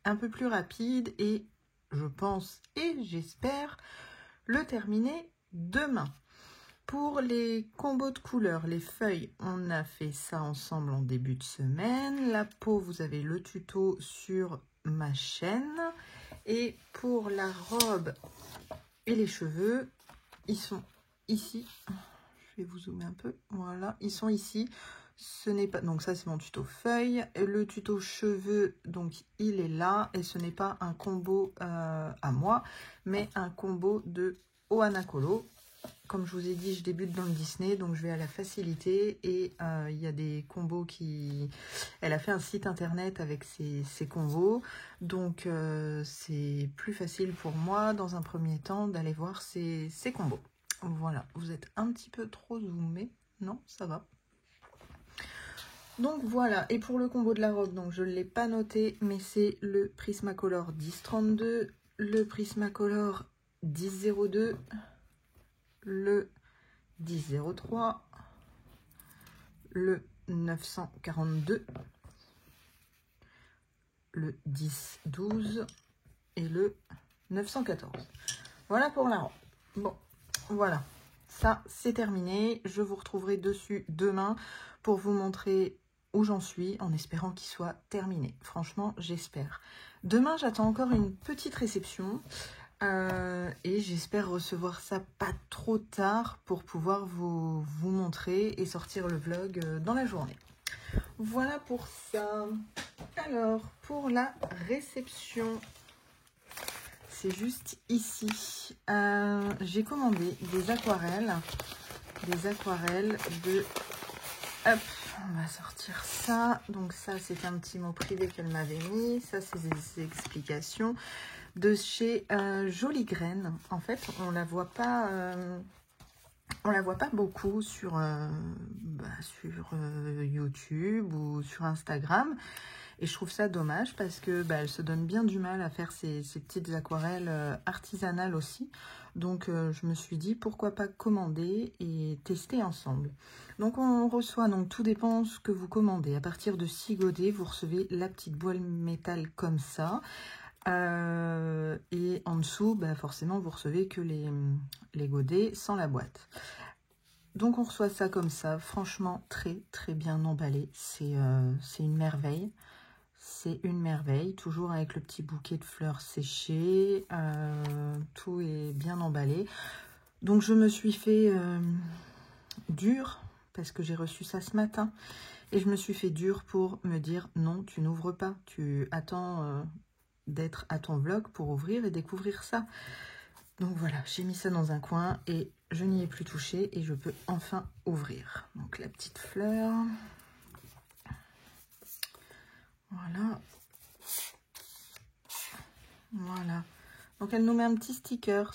un peu plus rapide. Et je pense et j'espère le terminer demain. Pour les combos de couleurs, les feuilles, on a fait ça ensemble en début de semaine. La peau, vous avez le tuto sur ma chaîne. Et pour la robe et les cheveux, ils sont ici. Je vais vous zoomer un peu. Voilà, ils sont ici. Ce n'est pas... Donc ça, c'est mon tuto feuille. Le tuto cheveux, donc il est là. Et ce n'est pas un combo à moi, mais un combo de Ohana Colo. comme je vous ai dit, je débute dans le Disney, donc je vais à la facilité. Et il y a des combos qui... Elle a fait un site internet avec ses combos. Donc c'est plus facile pour moi, dans un premier temps, d'aller voir ces combos. Voilà, vous êtes un petit peu trop zoomé. Non, ça va. Donc voilà, et pour le combo de la robe, donc je ne l'ai pas noté, mais c'est le Prismacolor 1032, le Prismacolor 1002, le 1003, le 942, le 1012 et le 914. Voilà pour la robe. Bon, voilà, ça c'est terminé. Je vous retrouverai dessus demain pour vous montrer où j'en suis, en espérant qu'il soit terminé. Franchement, j'espère. Demain, j'attends encore une petite réception. Et j'espère recevoir ça pas trop tard pour pouvoir vous montrer et sortir le vlog dans la journée. Voilà pour ça. Alors, pour la réception, c'est juste ici. J'ai commandé des aquarelles de... Hop, on va sortir ça. Donc ça, c'est un petit mot privé qu'elle m'avait mis. Ça, c'est des explications de chez Jolie Graine. En fait, on la voit pas beaucoup sur YouTube ou sur Instagram. Et je trouve ça dommage parce que elle se donne bien du mal à faire ces petites aquarelles artisanales aussi. Donc je me suis dit pourquoi pas commander et tester ensemble. Donc on reçoit, donc tout dépend ce que vous commandez. À partir de 6 godets, vous recevez la petite boîte métal comme ça. Et en dessous, forcément, vous recevez que les godets sans la boîte. Donc on reçoit ça comme ça, franchement très très bien emballé. C'est une merveille. C'est une merveille, toujours avec le petit bouquet de fleurs séchées. Tout est bien emballé. Donc je me suis fait dur, parce que j'ai reçu ça ce matin. Et je me suis fait dur pour me dire non, tu n'ouvres pas. Tu attends d'être à ton vlog pour ouvrir et découvrir ça. Donc voilà, j'ai mis ça dans un coin et je n'y ai plus touché et je peux enfin ouvrir. Donc la petite fleur. Voilà. Voilà. Donc elle nous met un petit stickers.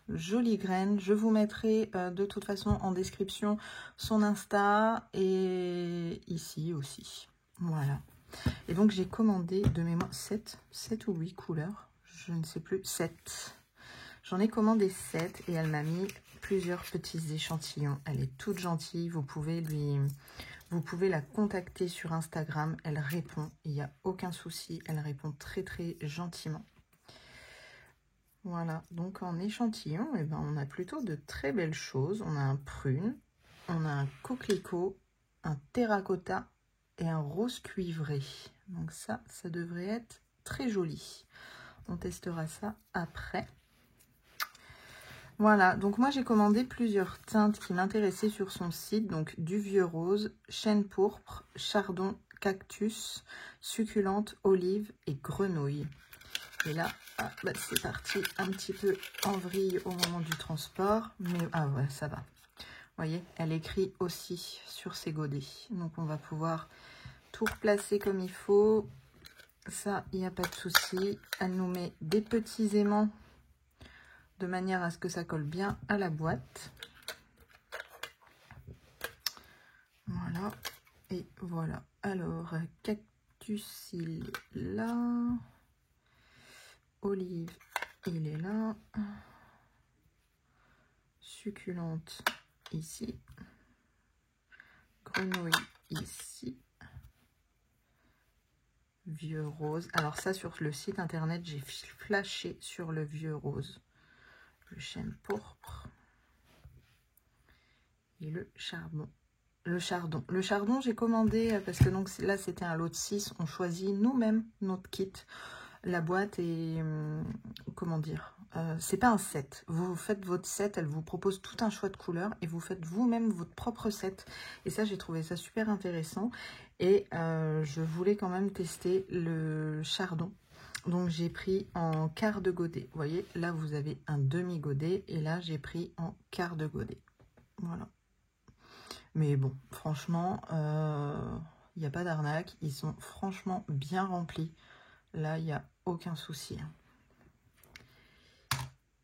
Jolie Graine. Je vous mettrai de toute façon en description son Insta et ici aussi. Voilà. Et donc j'ai commandé de mémoire 7 ou 8 couleurs. Je ne sais plus. 7. J'en ai commandé 7 et elle m'a mis plusieurs petits échantillons. Elle est toute gentille. Vous pouvez la contacter sur Instagram. Elle répond. Il n'y a aucun souci. Elle répond très très gentiment. Voilà. Donc en échantillon, on a plutôt de très belles choses. On a un prune, on a un coquelicot, un terracotta et un rose cuivré. Donc ça devrait être très joli. On testera ça après. Voilà, donc moi j'ai commandé plusieurs teintes qui m'intéressaient sur son site. Donc du vieux rose, chêne pourpre, chardon, cactus, succulente, olive et grenouille. Et là, c'est parti un petit peu en vrille au moment du transport. Mais ah ouais, ça va. Vous voyez, elle écrit aussi sur ses godets. Donc on va pouvoir tout replacer comme il faut. Ça, il n'y a pas de souci. Elle nous met des petits aimants de manière à ce que ça colle bien à la boîte. Voilà. Et voilà. Alors, cactus, il est là. Olive, il est là. Succulente, ici. Grenouille, ici. Vieux rose. Alors ça, sur le site internet, j'ai flashé sur le vieux rose. Le chêne pourpre et le charbon. Le chardon, j'ai commandé parce que donc là, c'était un lot de 6. On choisit nous-mêmes notre kit. La boîte est, comment dire, c'est pas un set. Vous faites votre set, elle vous propose tout un choix de couleurs et vous faites vous-même votre propre set. Et ça, j'ai trouvé ça super intéressant. Et je voulais quand même tester le chardon. Donc j'ai pris en quart de godet. Vous voyez, là vous avez un demi-godet et là j'ai pris en quart de godet. Voilà. Mais bon, franchement, il n'y a pas d'arnaque. Ils sont franchement bien remplis. Là, il n'y a aucun souci.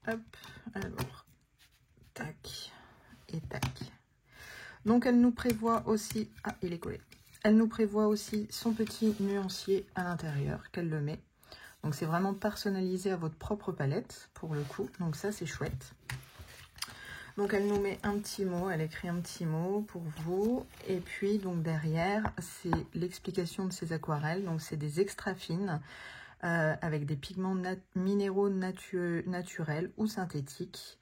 Hop, alors, tac et tac. Donc elle nous prévoit aussi... Ah, il est collé. Elle nous prévoit aussi son petit nuancier à l'intérieur qu'elle le met. Donc c'est vraiment personnalisé à votre propre palette pour le coup. Donc ça c'est chouette. Donc elle nous met un petit mot, elle écrit un petit mot pour vous. Et puis donc derrière c'est l'explication de ces aquarelles. Donc c'est des extra fines avec des pigments minéraux naturels ou synthétiques.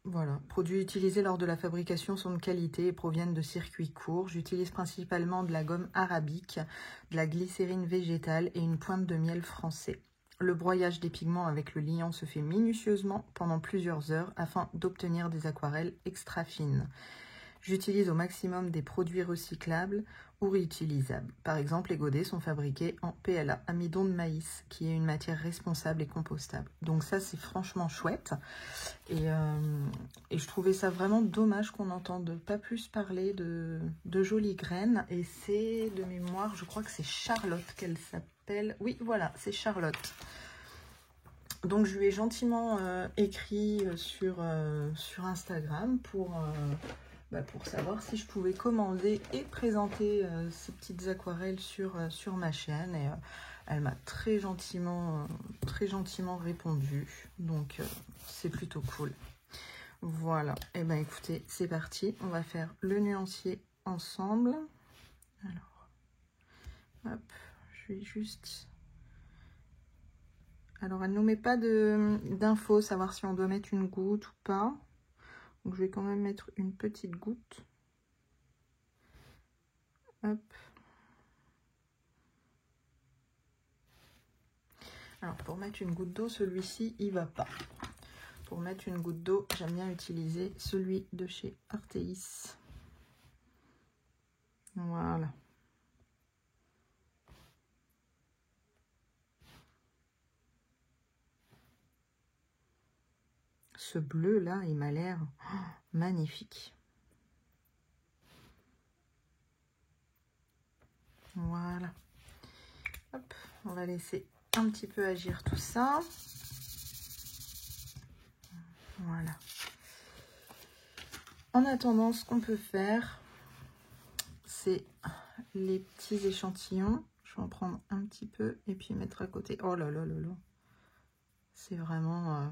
Voilà, produits utilisés lors de la fabrication sont de qualité et proviennent de circuits courts. J'utilise principalement de la gomme arabique, de la glycérine végétale et une pointe de miel français. Le broyage des pigments avec le liant se fait minutieusement pendant plusieurs heures afin d'obtenir des aquarelles extra fines. J'utilise au maximum des produits recyclables ou réutilisables. Par exemple, les godets sont fabriqués en PLA, amidon de maïs, qui est une matière responsable et compostable. Donc ça, c'est franchement chouette. Et je trouvais ça vraiment dommage qu'on n'entende pas plus parler de jolies graines. Et c'est de mémoire, je crois que c'est Charlotte qu'elle s'appelle. Oui, voilà, c'est Charlotte. Donc je lui ai gentiment écrit sur Instagram pour savoir si je pouvais commander et présenter ces petites aquarelles sur ma chaîne. Et elle m'a très gentiment répondu. Donc c'est plutôt cool. Voilà. Et ben écoutez, c'est parti. On va faire le nuancier ensemble. Alors, hop, je vais juste... Alors, elle ne nous met pas d'infos, savoir si on doit mettre une goutte ou pas. Donc, je vais quand même mettre une petite goutte. Hop. Alors, pour mettre une goutte d'eau, celui-ci, il va pas. Pour mettre une goutte d'eau, j'aime bien utiliser celui de chez Artéis. Voilà. Ce bleu là, il m'a l'air magnifique. Voilà. Hop, on va laisser un petit peu agir tout ça. Voilà. En attendant, ce qu'on peut faire, c'est les petits échantillons. Je vais en prendre un petit peu et puis mettre à côté. Oh là là là là. C'est vraiment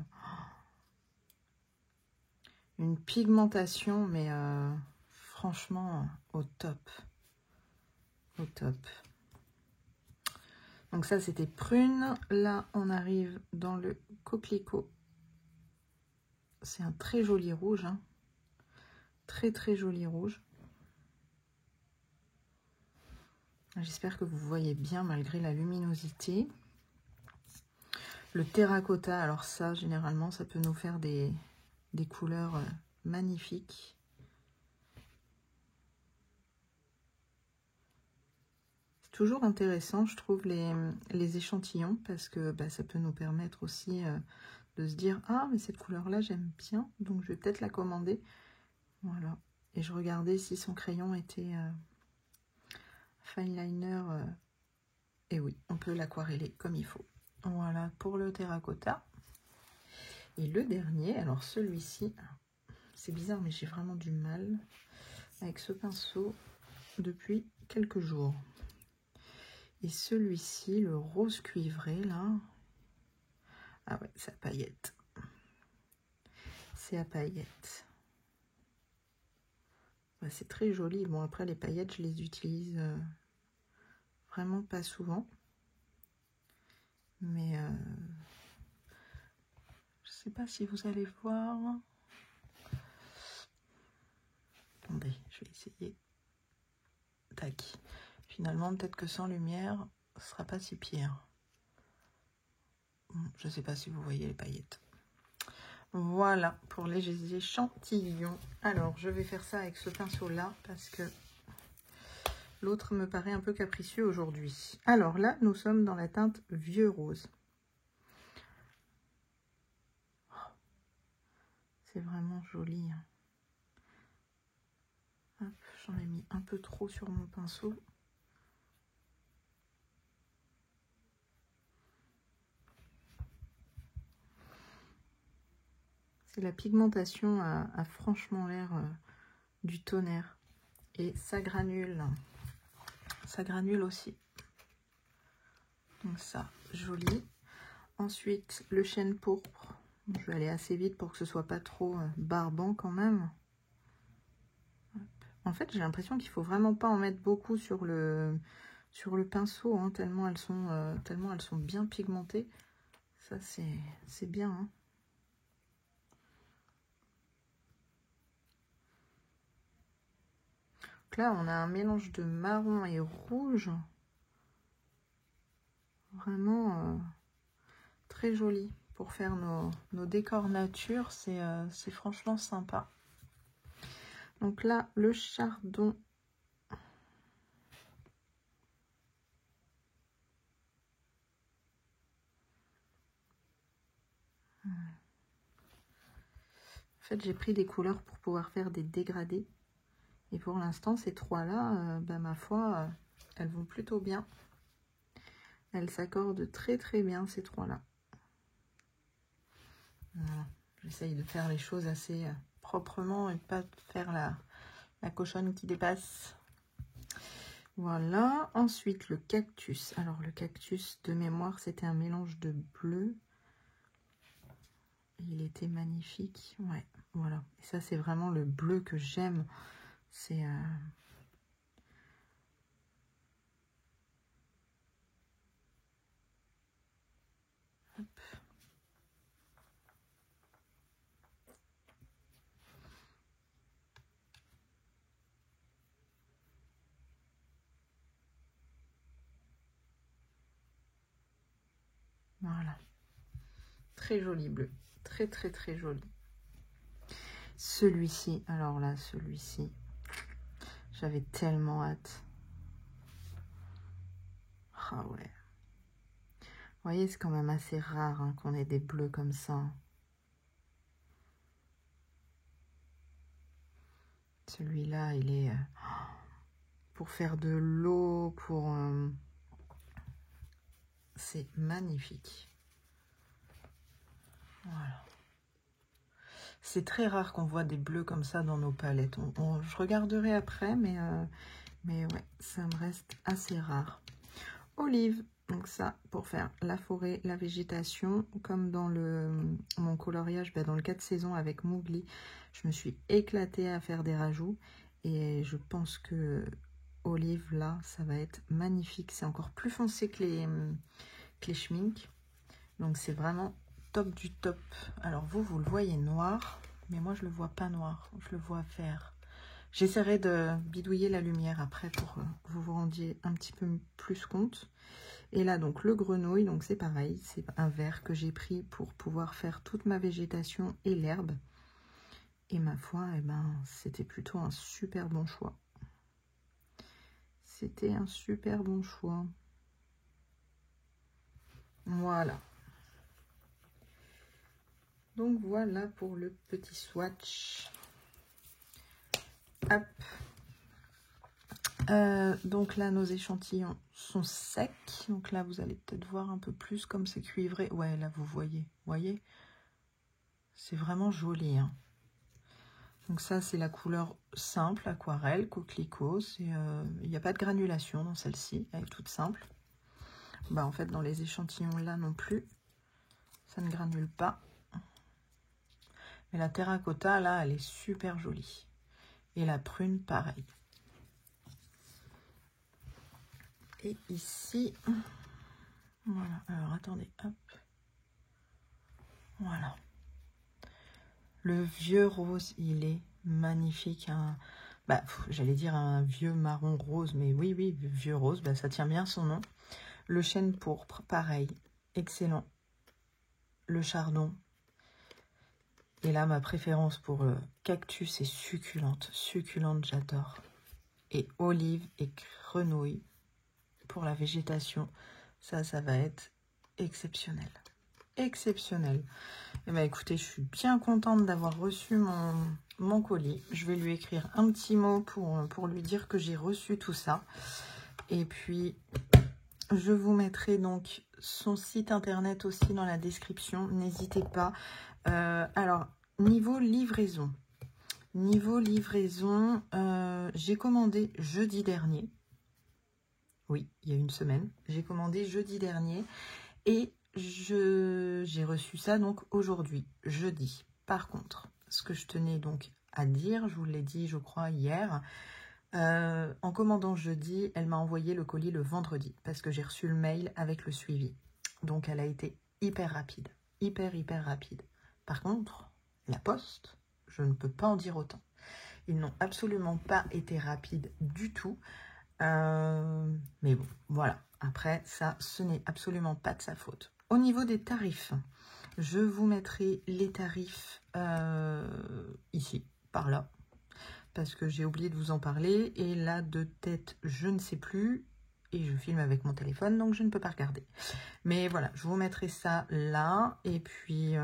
une pigmentation, mais franchement au top. Au top. Donc ça, c'était prune. Là, on arrive dans le coquelicot. C'est un très joli rouge. Hein. Très, très joli rouge. J'espère que vous voyez bien malgré la luminosité. Le terracotta, alors ça, généralement, ça peut nous faire des couleurs magnifiques. C'est toujours intéressant, je trouve, les échantillons, parce que ça peut nous permettre aussi de se dire « Ah, mais cette couleur-là, j'aime bien, donc je vais peut-être la commander. » Voilà. Et je regardais si son crayon était fine liner. Et oui, on peut l'aquareller comme il faut. Voilà pour le terracotta. Et le dernier, alors celui-ci, c'est bizarre, mais j'ai vraiment du mal avec ce pinceau depuis quelques jours. Et celui-ci, le rose cuivré, là, ah ouais, c'est à paillettes. C'est à paillettes. Ouais, c'est très joli. Bon, après, les paillettes, je les utilise vraiment pas souvent. Mais je sais pas si vous allez voir. Attendez, je vais essayer. Tac. Finalement, peut-être que sans lumière, ce sera pas si pire. Je sais pas si vous voyez les paillettes. Voilà pour les échantillons. Alors, je vais faire ça avec ce pinceau-là parce que L'autre me paraît un peu capricieux aujourd'hui. Alors là, nous sommes dans la teinte Vieux Rose. C'est vraiment joli. J'en ai mis un peu trop sur mon pinceau. La pigmentation a franchement l'air du tonnerre. Et ça granule. Ça granule aussi. Donc ça, joli. Ensuite, le chêne pourpre. Je vais aller assez vite pour que ce soit pas trop barbant quand même. En fait, j'ai l'impression qu'il faut vraiment pas en mettre beaucoup sur le pinceau, hein, tellement elles sont bien pigmentées. Ça, c'est bien, hein. Donc là, on a un mélange de marron et rouge. Vraiment très joli. Pour faire nos décors nature, c'est franchement sympa. Donc là, le chardon. En fait, j'ai pris des couleurs pour pouvoir faire des dégradés. Et pour l'instant, ces trois-là, ma foi, elles vont plutôt bien. Elles s'accordent très très bien, ces trois-là. Voilà. J'essaye de faire les choses assez proprement et de pas faire la cochonne qui dépasse. Voilà. Ensuite, le cactus. Alors, le cactus, de mémoire, c'était un mélange de bleu. Il était magnifique. Ouais, voilà. Et ça, c'est vraiment le bleu que j'aime. C'est... Hop. Voilà. Très joli bleu. Très, très, très joli. Celui-ci, alors là, celui-ci, j'avais tellement hâte. Ah ouais. Vous voyez, c'est quand même assez rare hein, qu'on ait des bleus comme ça. Celui-là, il est pour faire de l'eau, pour... c'est magnifique. Voilà. C'est très rare qu'on voit des bleus comme ça dans nos palettes. Je regarderai après, mais ouais, ça me reste assez rare. Olive, donc ça, pour faire la forêt, la végétation, comme dans mon coloriage, dans le 4 saisons avec Mowgli, je me suis éclatée à faire des rajouts. Et je pense que Olive, là, ça va être magnifique. C'est encore plus foncé que les schminks. Donc c'est vraiment top du top. Alors vous le voyez noir, mais moi je le vois pas noir, je le vois vert. J'essaierai de bidouiller la lumière après pour que vous vous rendiez un petit peu plus compte. Et là donc le grenouille, donc c'est pareil, c'est un vert que j'ai pris pour pouvoir faire toute ma végétation et l'herbe. Et ma foi, c'était plutôt un super bon choix. C'était un super bon choix. Voilà. Donc voilà pour le petit swatch. Hop. Donc là, nos échantillons sont secs. Donc là, vous allez peut-être voir un peu plus comme c'est cuivré. Ouais, là, vous voyez, c'est vraiment joli. Hein. Donc ça, c'est la couleur simple, aquarelle, coquelicot. Il n'y a pas de granulation dans celle-ci. Elle est toute simple. En fait, dans les échantillons là non plus, ça ne granule pas. Mais la terracotta, là, elle est super jolie. Et la prune, pareil. Et ici, voilà. Alors, attendez, hop. Voilà. Le vieux rose, il est magnifique. J'allais dire un vieux marron rose, mais oui, vieux rose, ça tient bien son nom. Le chêne pourpre, pareil, excellent. Le chardon. Et là, ma préférence pour cactus est succulente. Succulente, j'adore. et olive et grenouille pour la végétation. Ça va être exceptionnel. Exceptionnel. Et bah écoutez, je suis bien contente d'avoir reçu mon colis. Je vais lui écrire un petit mot pour lui dire que j'ai reçu tout ça. Et puis, je vous mettrai donc son site internet aussi dans la description. N'hésitez pas. Alors, niveau livraison. J'ai commandé jeudi dernier. Oui, il y a une semaine. J'ai commandé jeudi dernier. Et j'ai reçu ça donc aujourd'hui, jeudi. Par contre, ce que je tenais donc à dire, je vous l'ai dit je crois hier, en commandant jeudi, elle m'a envoyé le colis le vendredi parce que j'ai reçu le mail avec le suivi. Donc elle a été hyper rapide, hyper rapide. Par contre, la poste, je ne peux pas en dire autant. Ils n'ont absolument pas été rapides du tout. Mais bon, voilà. Après, ça, ce n'est absolument pas de sa faute. Au niveau des tarifs, je vous mettrai les tarifs ici, par là, parce que j'ai oublié de vous en parler. Et là, de tête, je ne sais plus. Et je filme avec mon téléphone, donc je ne peux pas regarder. Mais voilà, je vous mettrai ça là. Et puis,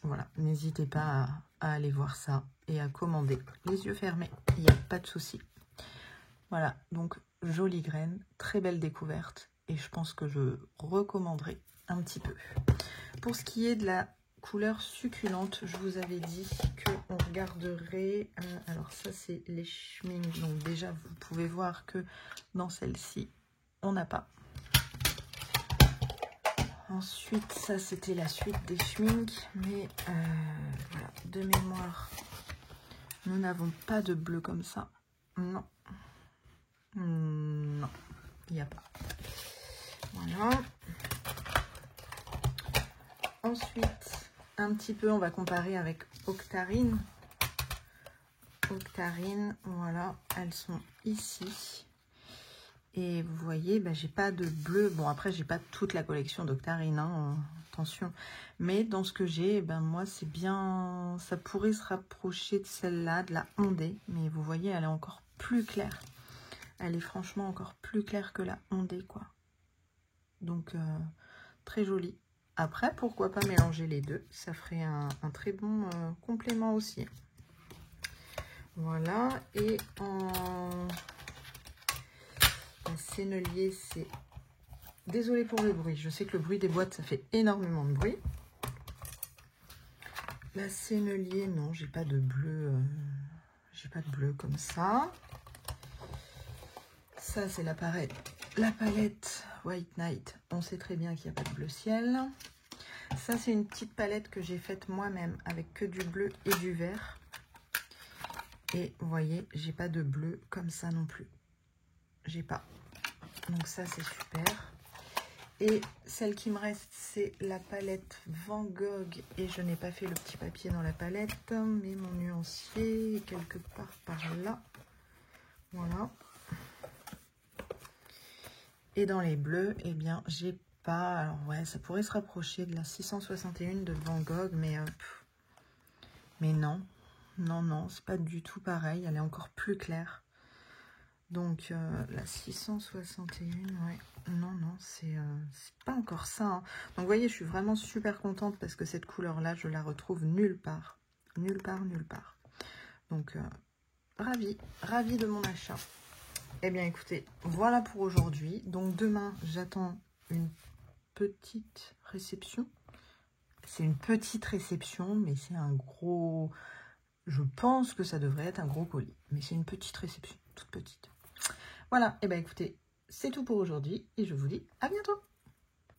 voilà, n'hésitez pas à aller voir ça et à commander. Les yeux fermés, il n'y a pas de souci. Voilà, donc jolie graine, très belle découverte. Et je pense que je recommanderai un petit peu. Pour ce qui est de la couleur succulente, je vous avais dit qu'on regarderait... alors ça, c'est les schminks. Donc déjà, vous pouvez voir que dans celle-ci, on n'a pas. Ensuite, ça, c'était la suite des schminks. Mais voilà, de mémoire, nous n'avons pas de bleu comme ça. Non. Non, il n'y a pas. Voilà. Ensuite, un petit peu, on va comparer avec Octarine. Octarine, voilà, elles sont ici. Et vous voyez, bah, j'ai pas de bleu. Bon, après, j'ai pas toute la collection d'Octarine, hein, attention. Mais dans ce que j'ai, ben, moi, c'est bien... Ça pourrait se rapprocher de celle-là, de la ondée. Mais vous voyez, elle est encore plus claire. Elle est franchement encore plus claire que la ondée, quoi. Donc, très jolie. Après, pourquoi pas mélanger les deux? Ça ferait un très bon complément aussi. Voilà. Et en sennelier, c'est... Désolée pour le bruit. Je sais que le bruit des boîtes, ça fait énormément de bruit. La sennelier, non, j'ai pas de bleu. J'ai pas de bleu comme ça. Ça, c'est la palette White Night. On sait très bien qu'il n'y a pas de bleu ciel. Ça, c'est une petite palette que j'ai faite moi-même avec que du bleu et du vert. Et vous voyez, j'ai pas de bleu comme ça non plus. J'ai pas. Donc ça, c'est super. Et celle qui me reste, c'est la palette Van Gogh. Et je n'ai pas fait le petit papier dans la palette, mais mon nuancier est quelque part par là. Voilà. Et dans les bleus, eh bien, j'ai pas... Alors ouais, ça pourrait se rapprocher de la 661 de Van Gogh, mais non. Non, c'est pas du tout pareil. Elle est encore plus claire. Donc, la 661, ouais. Non, c'est pas encore ça. Hein. Donc, vous voyez, je suis vraiment super contente parce que cette couleur-là, je la retrouve nulle part. Nulle part. Donc, ravie de mon achat. Eh bien, écoutez, voilà pour aujourd'hui. Donc, demain, j'attends une petite réception. C'est une petite réception, mais c'est un gros... Je pense que ça devrait être un gros colis. Mais c'est une petite réception, toute petite. Voilà, eh bien, écoutez, c'est tout pour aujourd'hui. Et je vous dis à bientôt.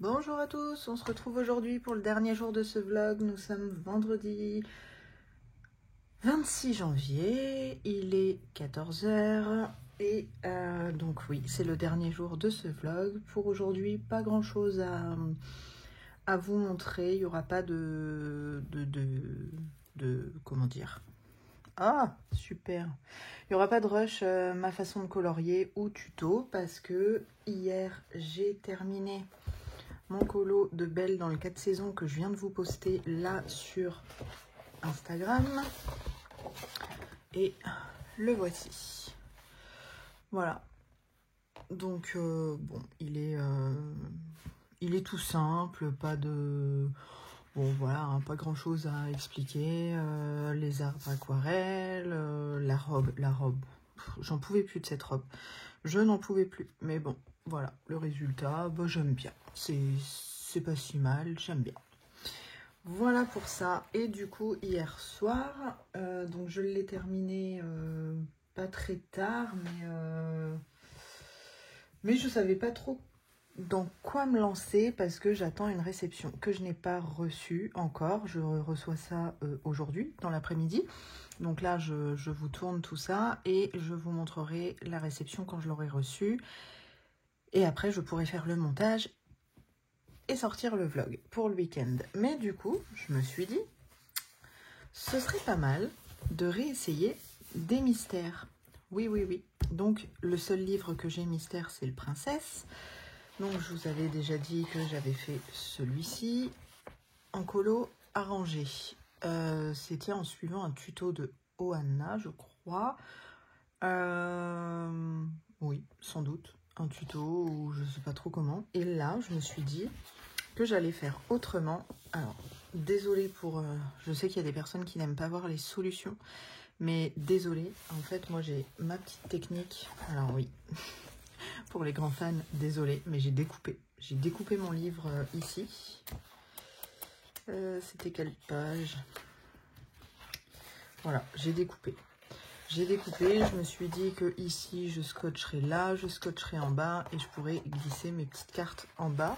Bonjour à tous, on se retrouve aujourd'hui pour le dernier jour de ce vlog. Nous sommes vendredi 26 janvier. Il est 14 h. Et donc oui, c'est le dernier jour de ce vlog. Pour aujourd'hui, pas grand chose à vous montrer. Il n'y aura pas de comment dire. Ah, super. Il n'y aura pas de rush, ma façon de colorier ou tuto. Parce que hier, j'ai terminé mon colo de Belle dans le 4 saisons que je viens de vous poster là sur Instagram. Et le voici. Voilà. Donc, bon, il est tout simple, pas de... Bon, voilà, hein, pas grand-chose à expliquer. Les arbres aquarelles, la robe. J'en pouvais plus de cette robe. Je n'en pouvais plus. Mais bon, voilà, le résultat, bah, j'aime bien. C'est pas si mal, j'aime bien. Voilà pour ça. Et du coup, hier soir, donc je l'ai terminé pas très tard, mais je savais pas trop dans quoi me lancer parce que j'attends une réception que je n'ai pas reçue encore. Je reçois ça aujourd'hui, dans l'après-midi. Donc là, je vous tourne tout ça et je vous montrerai la réception quand je l'aurai reçue. Et après, je pourrai faire le montage et sortir le vlog pour le week-end. Mais du coup, je me suis dit, ce serait pas mal de réessayer des mystères. Oui, oui, oui. Donc, le seul livre que j'ai mystère, c'est le Princesse. Donc, je vous avais déjà dit que j'avais fait celui-ci en colo arrangé. C'était en suivant un tuto de Oana, je crois. Oui, sans doute. Un tuto ou je sais pas trop comment. Et là, je me suis dit que j'allais faire autrement. Alors, désolée pour... je sais qu'il y a des personnes qui n'aiment pas voir les solutions. Mais désolée, en fait, moi, j'ai ma petite technique. Alors oui, pour les grands fans, désolée, mais j'ai découpé. J'ai découpé mon livre ici. C'était quelle page? Voilà, j'ai découpé. J'ai découpé, je me suis dit que ici, je scotcherai là, je scotcherai en bas et je pourrais glisser mes petites cartes en bas.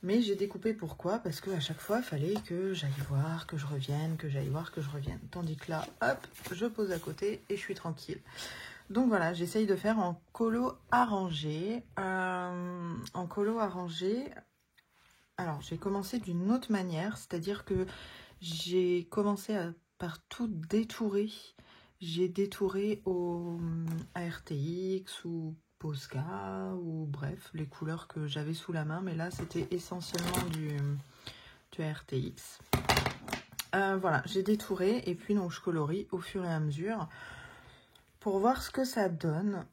Mais j'ai découpé pourquoi? Parce qu'à chaque fois, il fallait que j'aille voir, que je revienne, que j'aille voir, que je revienne. Tandis que là, hop, je pose à côté et je suis tranquille. Donc voilà, j'essaye de faire en colo arrangé. En colo arrangé, alors j'ai commencé d'une autre manière, c'est-à-dire que j'ai commencé par tout détourer. J'ai détouré au ARTX ou Posca ou bref, les couleurs que j'avais sous la main. Mais là, c'était essentiellement du ARTX. Voilà, j'ai détouré et puis donc je colorie au fur et à mesure pour voir ce que ça donne.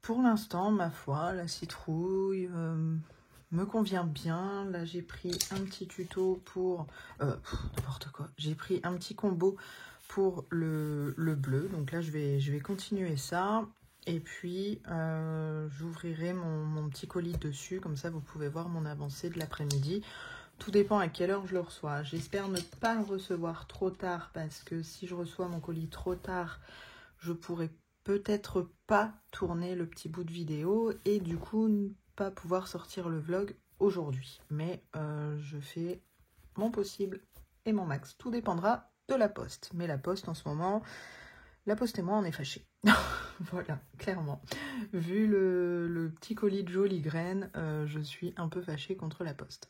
Pour l'instant, ma foi, la citrouille me convient bien. Là, j'ai pris un petit tuto pour... n'importe quoi. J'ai pris un petit combo pour le bleu. Donc là, je vais continuer ça. Et puis, j'ouvrirai mon petit colis dessus. Comme ça, vous pouvez voir mon avancée de l'après-midi. Tout dépend à quelle heure je le reçois. J'espère ne pas le recevoir trop tard. Parce que si je reçois mon colis trop tard, je pourrais peut-être pas tourner le petit bout de vidéo. Et du coup, ne pas pouvoir sortir le vlog aujourd'hui. Mais je fais mon possible et mon max. Tout dépendra de la poste. Mais la poste en ce moment, la poste et moi on est fâchés. Voilà, clairement. Vu le petit colis de Jolie Graine, je suis un peu fâchée contre la poste.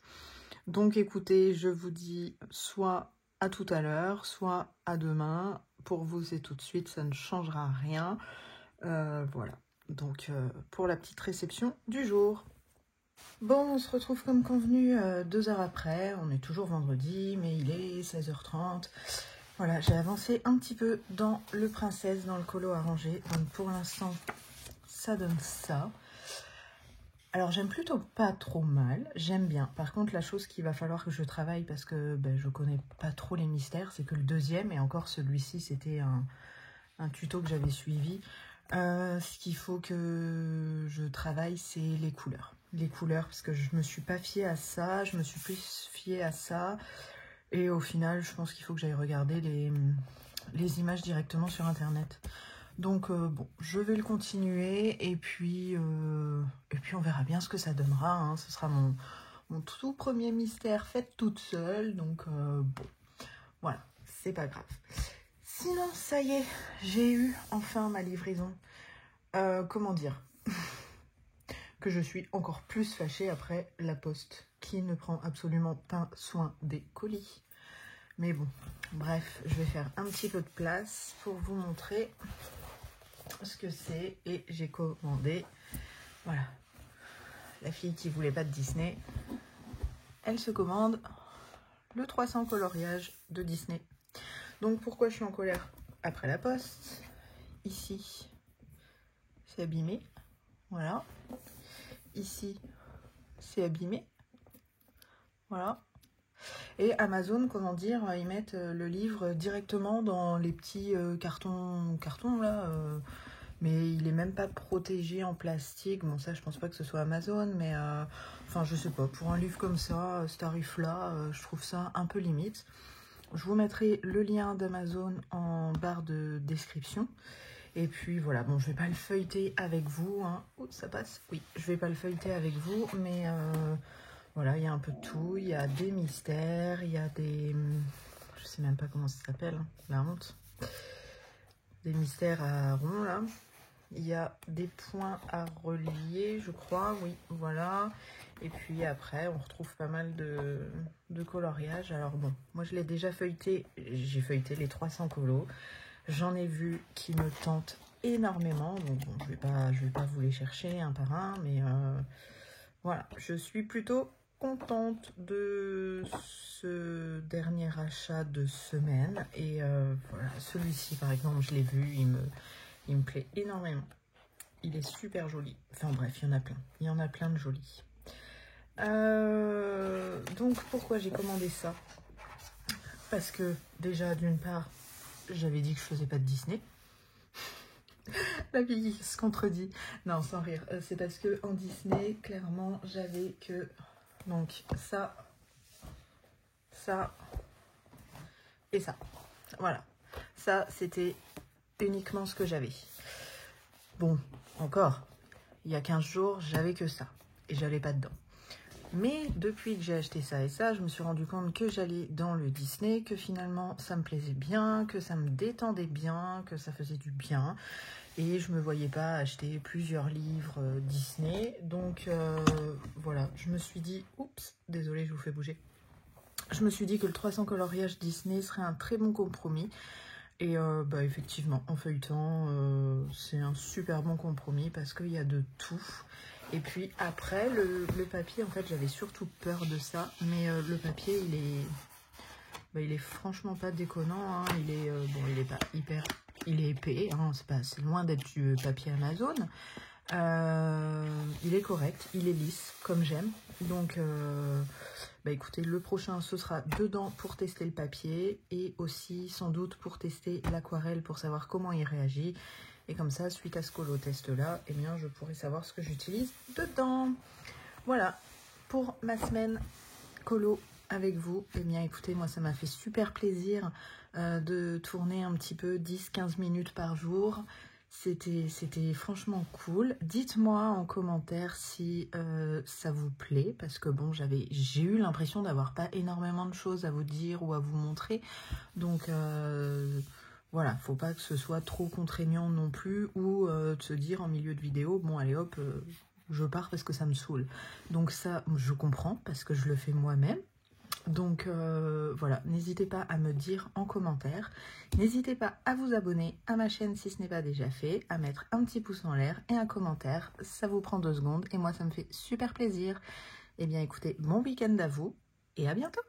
Donc écoutez, je vous dis soit à tout à l'heure, soit à demain. Pour vous, c'est tout de suite, ça ne changera rien. Voilà, donc pour la petite réception du jour. Bon, on se retrouve comme convenu 2 heures après. On est toujours vendredi, mais il est 16h30. Voilà, j'ai avancé un petit peu dans le Princesse, dans le colo arrangé. Donc pour l'instant, ça donne ça. Alors j'aime plutôt pas trop mal, j'aime bien. Par contre, la chose qu'il va falloir que je travaille, parce que je connais pas trop les mystères, c'est que le deuxième, et encore celui-ci, c'était un tuto que j'avais suivi. Ce qu'il faut que je travaille, c'est les couleurs. Les couleurs, parce que je me suis pas fiée à ça, je me suis plus fiée à ça. Et au final, je pense qu'il faut que j'aille regarder les images directement sur Internet. Donc bon, je vais le continuer et puis on verra bien ce que ça donnera. Hein. Ce sera mon tout premier mystère fait toute seule. Donc bon, voilà, c'est pas grave. Sinon, ça y est, j'ai eu enfin ma livraison. Comment dire que je suis encore plus fâchée après la poste qui ne prend absolument pas soin des colis. Mais bon, bref, je vais faire un petit peu de place pour vous montrer ce que c'est. Et j'ai commandé, voilà, la fille qui voulait pas de Disney, elle se commande le 300 coloriage de Disney. Donc pourquoi je suis en colère après la poste? Ici, c'est abîmé. Voilà. Ici, c'est abîmé. Voilà. Et Amazon, comment dire, ils mettent le livre directement dans les petits cartons là. Mais il est même pas protégé en plastique. Bon, ça, je pense pas que ce soit Amazon, mais enfin, je sais pas. Pour un livre comme ça, ce tarif-là, je trouve ça un peu limite. Je vous mettrai le lien d'Amazon en barre de description. Et puis voilà, bon, je vais pas le feuilleter avec vous. Hein. Oh, ça passe? Oui, je vais pas le feuilleter avec vous, mais voilà, il y a un peu de tout. Il y a des mystères, il y a des... Je sais même pas comment ça s'appelle, hein, la honte. Des mystères à rond, là. Il y a des points à relier, je crois, oui, voilà. Et puis après, on retrouve pas mal de coloriage. Alors bon, moi je l'ai déjà feuilleté, j'ai feuilleté les 300 colos. J'en ai vu qui me tentent énormément, donc bon, je vais pas vous les chercher un par un, mais voilà, je suis plutôt contente de ce dernier achat de semaine. Et voilà, celui-ci par exemple, je l'ai vu, il me plaît énormément. Il est super joli. Enfin bref, il y en a plein. Il y en a plein de jolis. Donc pourquoi j'ai commandé ça? Parce que déjà d'une part, j'avais dit que je faisais pas de Disney. La fille qui se contredit. Non, sans rire. C'est parce que en Disney, clairement, j'avais que... Donc ça, ça et ça. Voilà. Ça, c'était uniquement ce que j'avais. Bon, encore, il y a 15 jours, j'avais que ça. Et j'allais pas dedans. Mais depuis que j'ai acheté ça et ça, je me suis rendu compte que j'allais dans le Disney, que finalement ça me plaisait bien, que ça me détendait bien, que ça faisait du bien. Et je me voyais pas acheter plusieurs livres Disney. Donc voilà, je me suis dit, oups, désolée, je vous fais bouger. Je me suis dit que le 300 coloriage Disney serait un très bon compromis. Et bah effectivement, en feuilletant, c'est un super bon compromis parce qu'il y a de tout. Et puis après, le papier, en fait, j'avais surtout peur de ça. Mais le papier, il est franchement pas déconnant. Hein. Il est, bon, il est pas hyper... Il est épais, hein. C'est loin d'être du papier Amazon. Il est correct, il est lisse, comme j'aime. Donc, bah écoutez, le prochain, ce sera dedans pour tester le papier. Et aussi, sans doute, pour tester l'aquarelle, pour savoir comment il réagit. Et comme ça, suite à ce colo test-là, eh bien, je pourrai savoir ce que j'utilise dedans. Voilà, pour ma semaine colo avec vous. Eh bien, écoutez, moi, ça m'a fait super plaisir de tourner un petit peu 10-15 minutes par jour. C'était franchement cool. Dites-moi en commentaire si ça vous plaît, parce que bon, j'ai eu l'impression d'avoir pas énormément de choses à vous dire ou à vous montrer. Donc... voilà, faut pas que ce soit trop contraignant non plus, ou de se dire en milieu de vidéo, bon allez hop, je pars parce que ça me saoule. Donc ça, je comprends, parce que je le fais moi-même. Donc voilà, n'hésitez pas à me dire en commentaire. N'hésitez pas à vous abonner à ma chaîne si ce n'est pas déjà fait, à mettre un petit pouce en l'air et un commentaire. Ça vous prend 2 secondes et moi ça me fait super plaisir. Eh bien écoutez, bon week-end à vous et à bientôt.